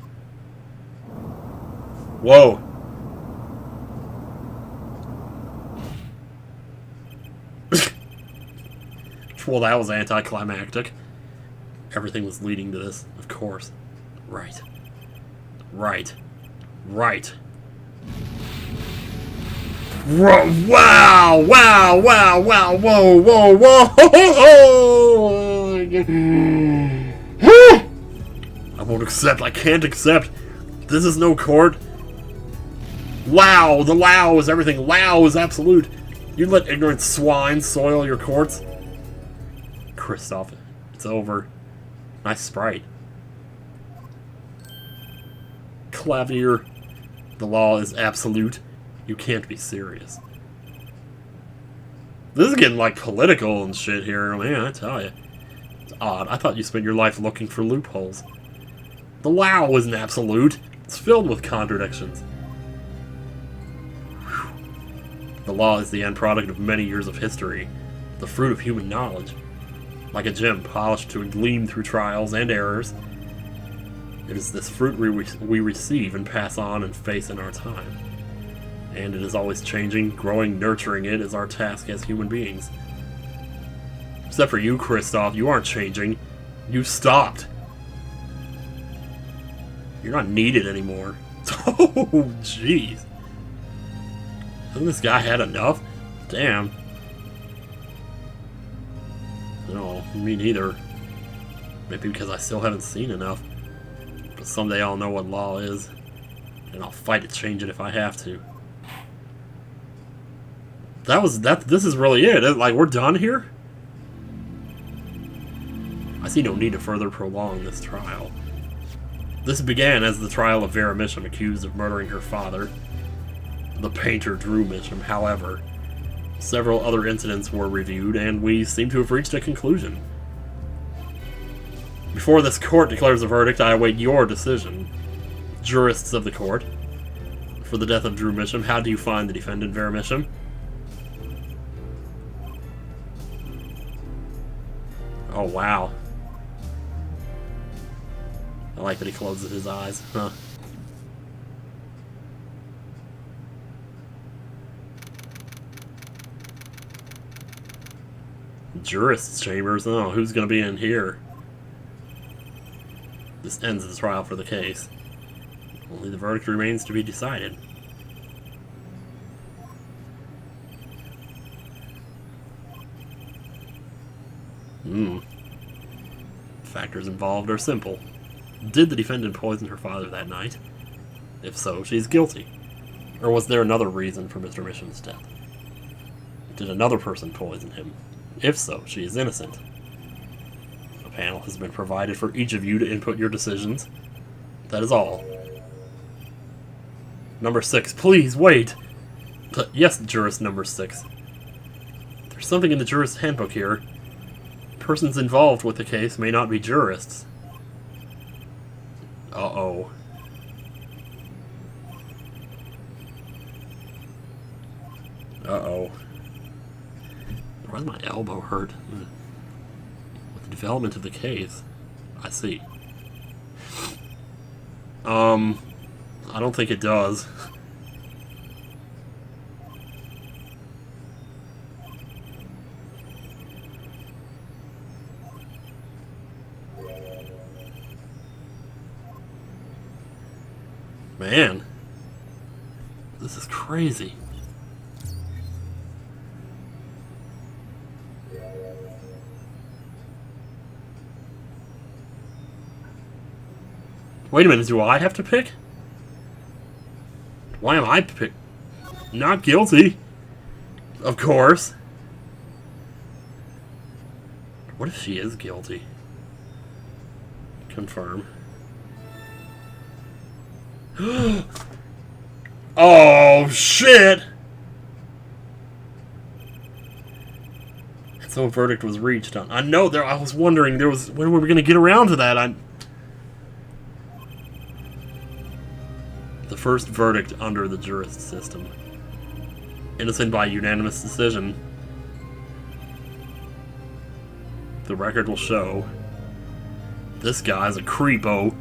Whoa. Well, that was anticlimactic. Everything was leading to this, of course. Right. Right. Right. Wow! Wow! Wow! Wow! Whoa! Whoa! Whoa! I won't accept. I can't accept. This is no court. Lao! The Lao is everything. Lao is absolute. You let ignorant swine soil your courts. Kristoff, it's over. Nice sprite. Clavier. The law is absolute. You can't be serious. This is getting, like, political and shit here. Man, I tell you. It's odd. I thought you spent your life looking for loopholes. The Lao isn't absolute. It's filled with contradictions. Whew. The law is the end product of many years of history. The fruit of human knowledge. Like a gem polished to gleam through trials and errors. It is this fruit we receive and pass on and face in our time. And it is always changing, growing, nurturing it is our task as human beings. Except for you, Kristoff, you aren't changing. You stopped. You're not needed anymore. Oh, jeez. Hasn't this guy had enough? Damn. No, me neither. Maybe because I still haven't seen enough. But someday I'll know what law is. And I'll fight to change it if I have to. This is really it. Like, we're done here? I see no need to further prolong this trial. This began as the trial of Vera Misham, accused of murdering her father, the painter Drew Misham. However, several other incidents were reviewed, and we seem to have reached a conclusion. Before this court declares a verdict, I await your decision. Jurists of the court. For the death of Drew Misham, how do you find the defendant, Vera Misham? Oh, wow. I like that he closes his eyes. Huh. Jurists' chambers? Oh, who's gonna be in here? This ends the trial for the case. Only the verdict remains to be decided. Factors involved are simple. Did the defendant poison her father that night? If so, she's guilty. Or was there another reason for Mr. Misham's death? Did another person poison him? If so, she is innocent. A panel has been provided for each of you to input your decisions. That is all. Number 6, please, wait! Yes, jurist number 6. There's something in the jurist handbook here. Persons involved with the case may not be jurists. Uh-oh. Uh-oh. Why does my elbow hurt? With the development of the case. I see. I don't think it does. Man. This is crazy. Wait a minute, do I have to pick? Why am I pick? Not guilty. Of course. What if she is guilty? Confirm. Oh, shit! And so a verdict was reached on. I know there. I was wondering when were we going to get around to that. The first verdict under the jurist system. Innocent by unanimous decision. The record will show this guy's a creepo.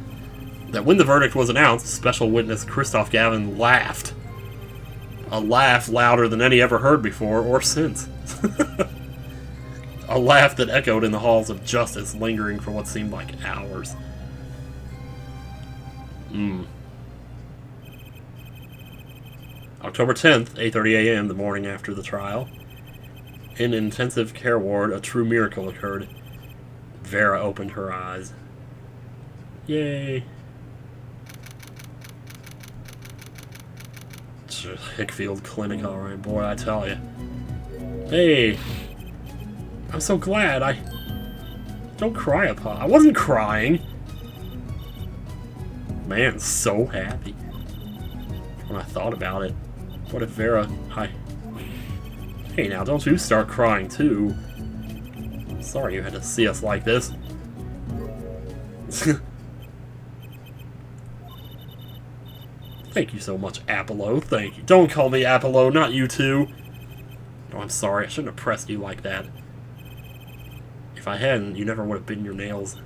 That when the verdict was announced, special witness Christoph Gavin laughed. A laugh louder than any ever heard before or since. A laugh that echoed in the halls of justice, lingering for what seemed like hours. October 10th, 8:30 a.m., the morning after the trial. In an intensive care ward, a true miracle occurred. Vera opened her eyes. Yay. Hickfield Clinic, alright, boy, I tell you. Hey! I'm so glad. Don't cry, Apollo. I wasn't crying! Man, so happy. When I thought about it. What if Vera... Hey now, don't you start crying too. Sorry you had to see us like this. Thank you so much, Apollo. Thank you. Don't call me Apollo, not you two. No, I'm sorry. I shouldn't have pressed you like that. If I hadn't, you never would have bitten your nails.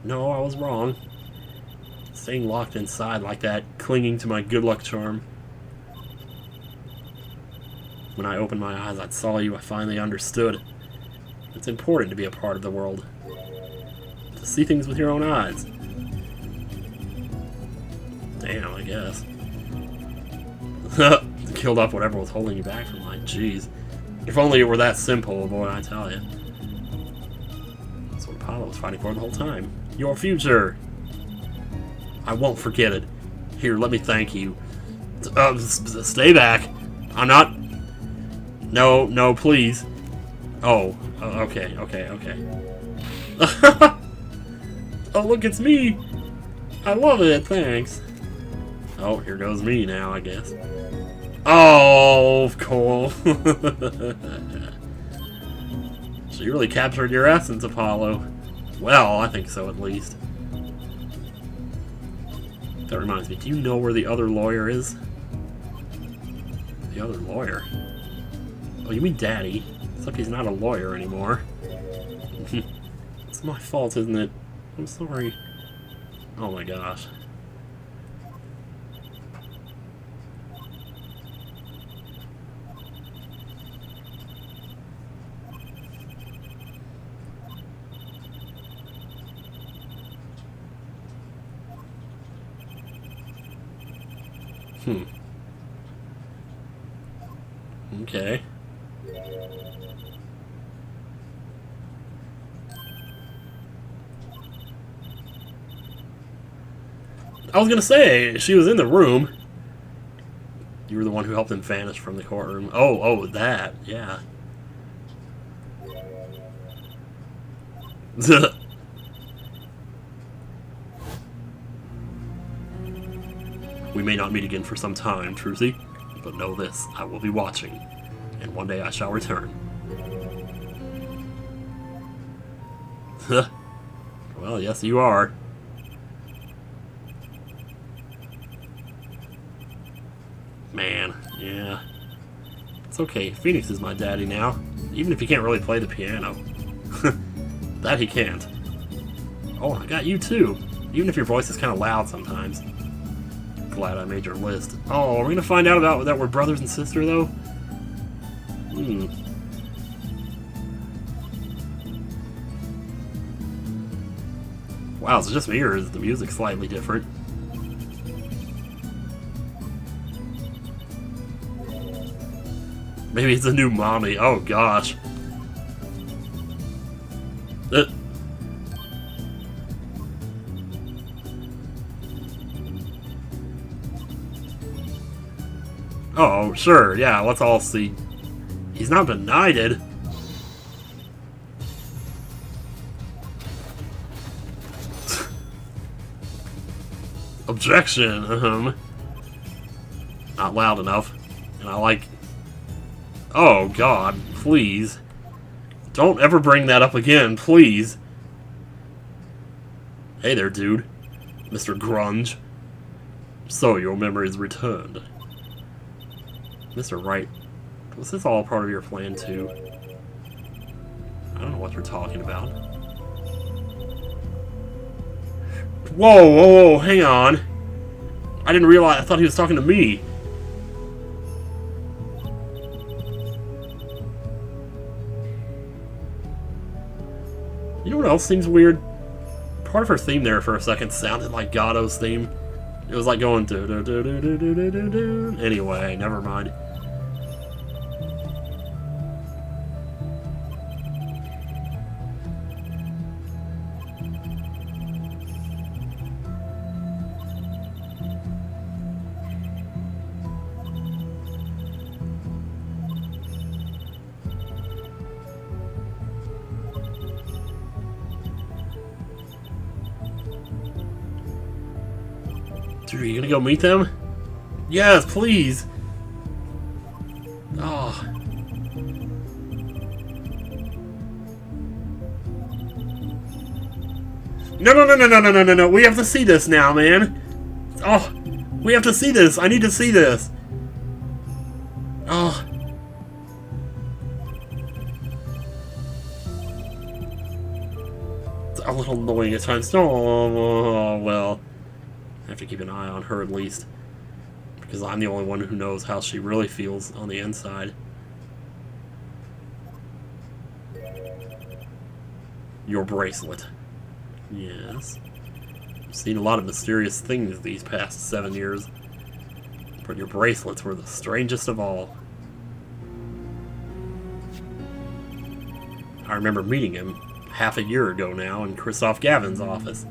No, I was wrong. Staying locked inside like that, clinging to my good luck charm. When I opened my eyes, I saw you. I finally understood. It's important to be a part of the world. To see things with your own eyes. Damn, I guess. Killed off whatever was holding you back from mine. Jeez. If only it were that simple, boy, I tell you. That's what Apollo was fighting for the whole time. Your future! I won't forget it. Here, let me thank you. Stay back. I'm not... No, please. Oh, okay. Oh, look, it's me! I love it, thanks. Oh, here goes me now, I guess. Oh, cool. So you really captured your essence, Apollo. Well, I think so, at least. That reminds me, do you know where the other lawyer is? The other lawyer? Oh, you mean Daddy. Except he's not a lawyer anymore. It's my fault, isn't it? I'm sorry. Oh my gosh. Okay. I was gonna say, she was in the room. You were the one who helped him vanish from the courtroom. Oh, that, yeah. We may not meet again for some time, Trucy, but know this, I will be watching, and one day I shall return. Well, yes you are. Man, yeah. It's okay, Phoenix is my daddy now, even if he can't really play the piano. That he can't. Oh, I got you too, even if your voice is kind of loud sometimes. Glad I made your list. Oh, are we gonna find out about that we're brothers and sisters, though? Wow, is it just me, or is the music slightly different? Maybe it's a new mommy. Oh, gosh. Oh, sure, yeah, let's all see. He's not benighted. Objection, Not loud enough. And I like... Oh, God, please. Don't ever bring that up again, please. Hey there, dude. Mr. Grunge. So, your memory's returned. Mr. Wright, was this all part of your plan, too? I don't know what you're talking about. Whoa, whoa, whoa, hang on. I didn't realize, I thought he was talking to me. You know what else seems weird? Part of her theme there for a second sounded like Gatto's theme. It was like going do do do do do do do do do. Anyway, never mind. Dude, are you gonna go meet them? Yes, please! Oh. No, no, no, no, no, no, no, no, no. We have to see this now, man. Oh, we have to see this. I need to see this. Oh. It's a little annoying at times. Oh, well. I have to keep an eye on her at least, because I'm the only one who knows how she really feels on the inside. Your bracelet. Yes. I've seen a lot of mysterious things these past 7 years, but your bracelets were the strangest of all. I remember meeting him half a year ago now in Christoph Gavin's office.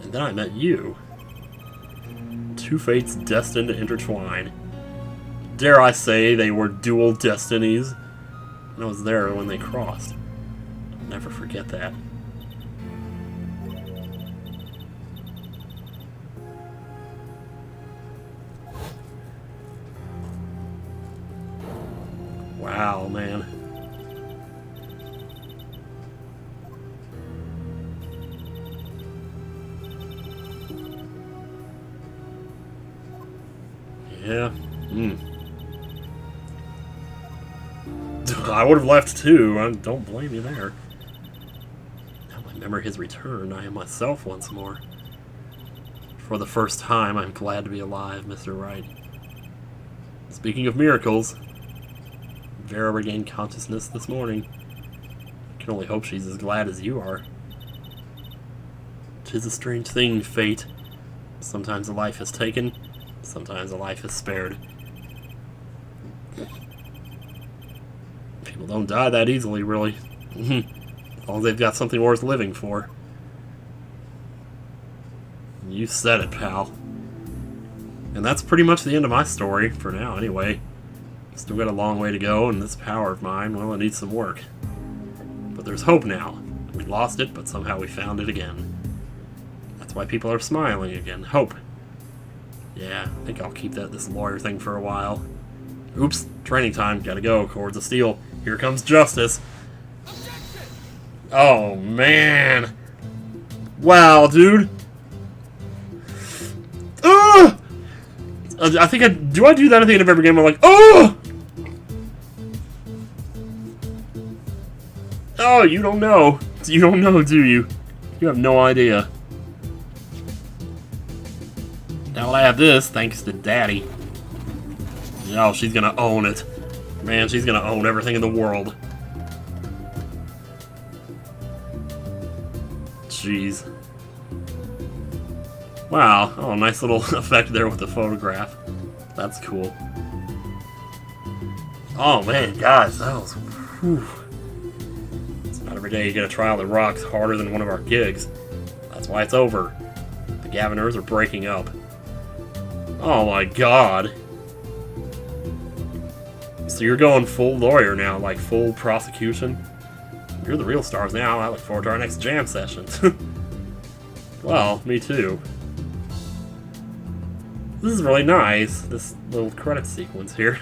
And then I met you. Two fates destined to intertwine. Dare I say they were dual destinies? And I was there when they crossed. I'll never forget that. Wow, man. Yeah. I would have left too. I don't blame you there. Now I remember his return. I am myself once more. For the first time, I'm glad to be alive, Mr. Wright. Speaking of miracles, Vera regained consciousness this morning. I can only hope she's as glad as you are. 'Tis a strange thing, fate. Sometimes a life is taken, sometimes a life is spared. People don't die that easily, really. As long as they've got something worth living for. You said it, pal. And that's pretty much the end of my story, for now anyway. Still got a long way to go, and this power of mine, well, it needs some work. But there's hope now. We lost it, but somehow we found it again. That's why people are smiling again. Hope. Yeah, I think I'll keep this lawyer thing for a while. Oops, training time. Gotta go. Cords of steel. Here comes justice. Oh, man. Wow, dude. Ugh! I think do I do that at the end of every game? I'm like, oh! Oh, you don't know. You don't know, do you? You have no idea. Now that I have this, thanks to Daddy. Oh, she's gonna own it. Man, she's gonna own everything in the world. Jeez. Wow. Oh, nice little effect there with the photograph. That's cool. Oh, man, guys, that was... Whew. It's not every day you get a trial that rocks harder than one of our gigs. That's why it's over. The Gaviners are breaking up. Oh my god. So you're going full lawyer now, like full prosecution? You're the real stars now. I look forward to our next jam session. Well, me too. This is really nice, this little credit sequence here.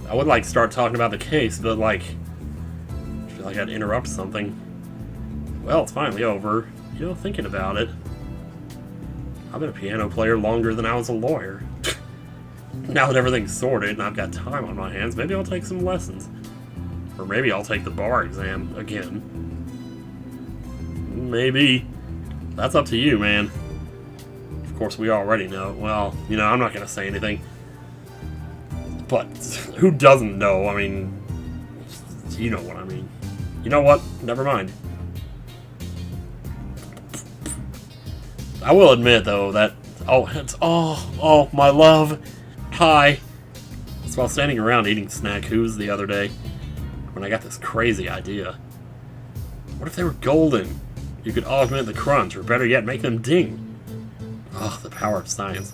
I would like to start talking about the case, but like, I feel like I'd interrupt something. Well, it's finally over. You know, thinking about it, I've been a piano player longer than I was a lawyer. Now that everything's sorted and I've got time on my hands, maybe I'll take some lessons. Or maybe I'll take the bar exam again. Maybe. That's up to you, man. Of course, we already know. Well, you know, I'm not gonna say anything. But who doesn't know? I mean, you know what I mean. You know what? Never mind. I will admit, though, that... Oh, it's... Oh, my love. Hi. So while standing around eating snack-hoos the other day, when I got this crazy idea. What if they were golden? You could augment the crunch, or better yet, make them ding. Oh, the power of science.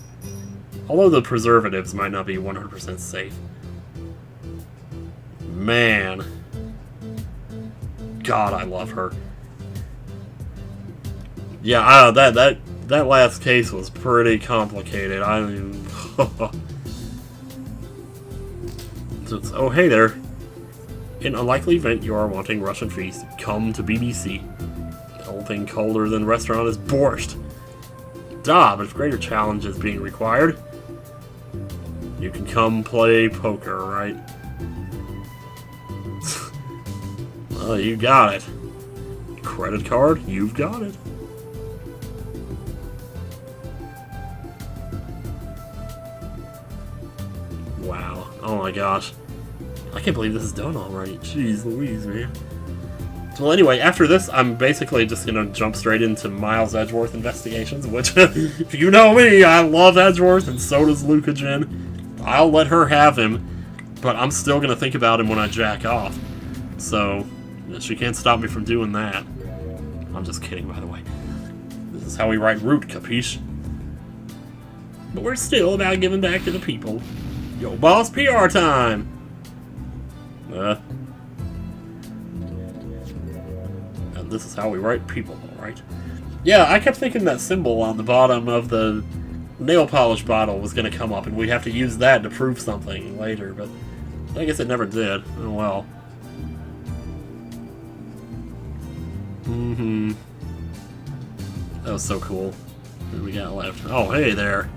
Although the preservatives might not be 100% safe. Man. God, I love her. Yeah, that last case was pretty complicated. I mean... Oh, hey there. In a likely event you are wanting Russian feast, come to BBC. The only thing colder than restaurant is borscht. But if greater challenge is being required, you can come play poker, right? Well, you got it. Credit card, you've got it. Wow. Oh my gosh. I can't believe this is done already. Jeez Louise, man. Well, anyway, after this, I'm basically just going to jump straight into Miles Edgeworth investigations, which, if you know me, I love Edgeworth, and so does Luca Jin. I'll let her have him, but I'm still going to think about him when I jack off. So, she can't stop me from doing that. I'm just kidding, by the way. This is how we write root, capiche? But we're still about giving back to the people. Yo, boss, PR time! And this is how we write people, alright? Yeah, I kept thinking that symbol on the bottom of the nail polish bottle was going to come up, and we'd have to use that to prove something later, but I guess it never did. Oh well. That was so cool. What do we got left? Oh, hey there.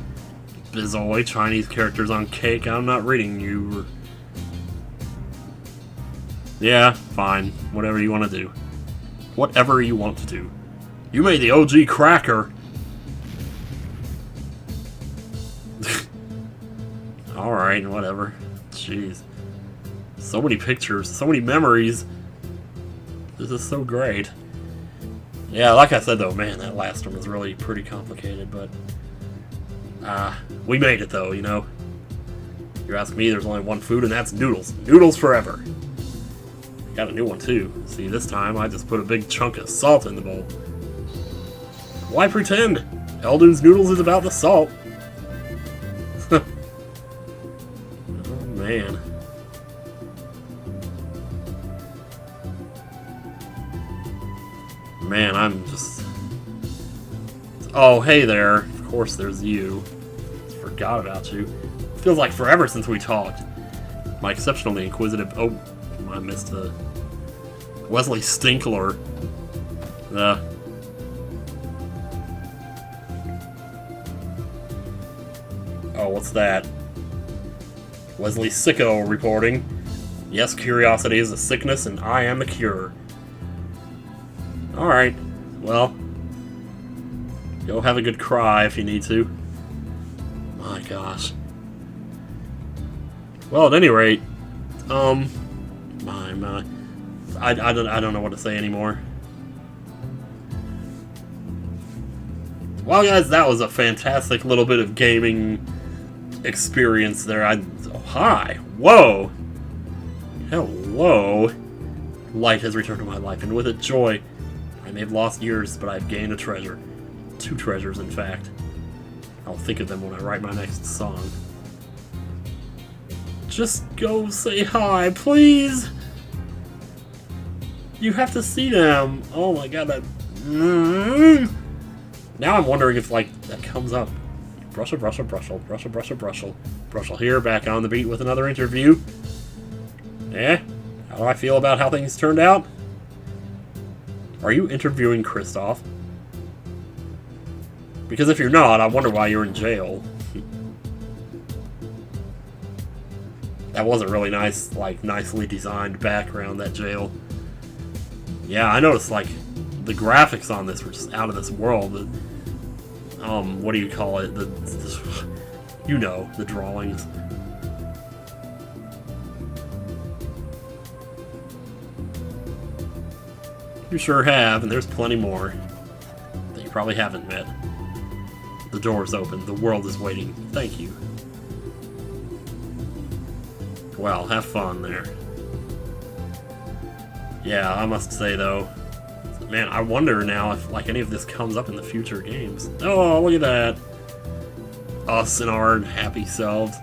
Bizoy, Chinese characters on cake. I'm not reading you. Yeah, fine. Whatever you want to do. Whatever you want to do. You made the OG cracker. Alright, whatever. Jeez. So many pictures, so many memories. This is so great. Yeah, like I said though, man, that last one was really pretty complicated, but... we made it though, you know? You're asking me, there's only one food, and that's noodles. Noodles forever. Got a new one too. See, this time I just put a big chunk of salt in the bowl. Why pretend? Eldon's Noodles is about the salt. Oh man. Man, I'm just... Oh, hey there. Of course there's you. Forgot about you. Feels like forever since we talked. My exceptionally inquisitive... Oh, I missed a... Wesley Stinkler. Oh, what's that? Wesley Sicko reporting. Yes, curiosity is a sickness, and I am the cure. Alright, well, go have a good cry if you need to. My gosh. Well, at any rate, I don't know what to say anymore. Well, guys, that was a fantastic little bit of gaming experience there. Oh, hi. Whoa. Hello. Light has returned to my life, and with it, joy. I may have lost years, but I've gained a treasure. 2 treasures, in fact. I'll think of them when I write my next song. Just go say hi, please! You have to see them! Oh my god, that... Now I'm wondering if, like, that comes up. Brushel, brushel, brushel, brushel, brushel, brushel. Brushel here, back on the beat with another interview. Eh? How do I feel about how things turned out? Are you interviewing Kristoff? Because if you're not, I wonder why you're in jail. That was a really nice, like, nicely designed background, that jail. Yeah, I noticed, like, the graphics on this were just out of this world. The, what do you call it? You know, the drawings. You sure have, and there's plenty more that you probably haven't met. The door's open. The world is waiting. Thank you. Well, have fun there. Yeah, I must say, though, man, I wonder now if, like, any of this comes up in the future games. Oh, look at that. Us and our happy selves.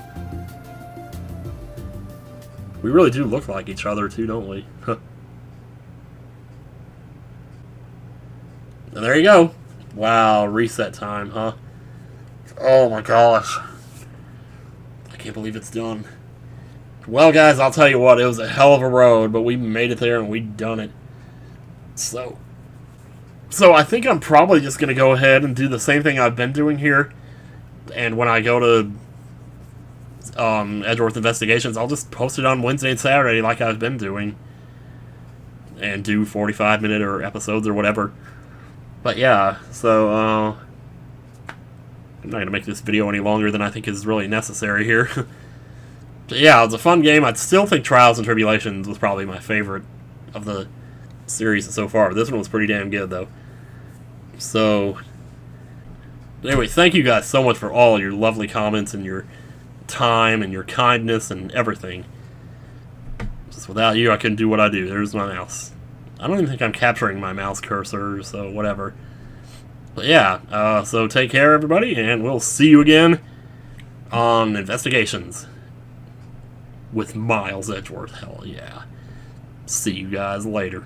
We really do look like each other, too, don't we? And there you go. Wow, reset time, huh? Oh my gosh. I can't believe it's done. Well, guys, I'll tell you what, it was a hell of a road, but we made it there and we done it. So I think I'm probably just going to go ahead and do the same thing I've been doing here. And when I go to Edgeworth Investigations, I'll just post it on Wednesday and Saturday like I've been doing. And do 45-minute or episodes or whatever. But yeah, so I'm not going to make this video any longer than I think is really necessary here. But yeah, it was a fun game. I'd still think Trials and Tribulations was probably my favorite of the series so far. This one was pretty damn good, though. So, anyway, thank you guys so much for all your lovely comments and your time and your kindness and everything. Just without you, I couldn't do what I do. There's my mouse. I don't even think I'm capturing my mouse cursor, so whatever. But yeah, so take care, everybody, and we'll see you again on Investigations with Miles Edgeworth. Hell yeah. See you guys later.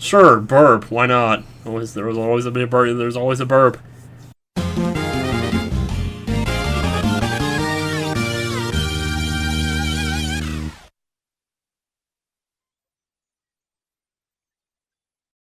Sure, burp. Why not? There's always a burp.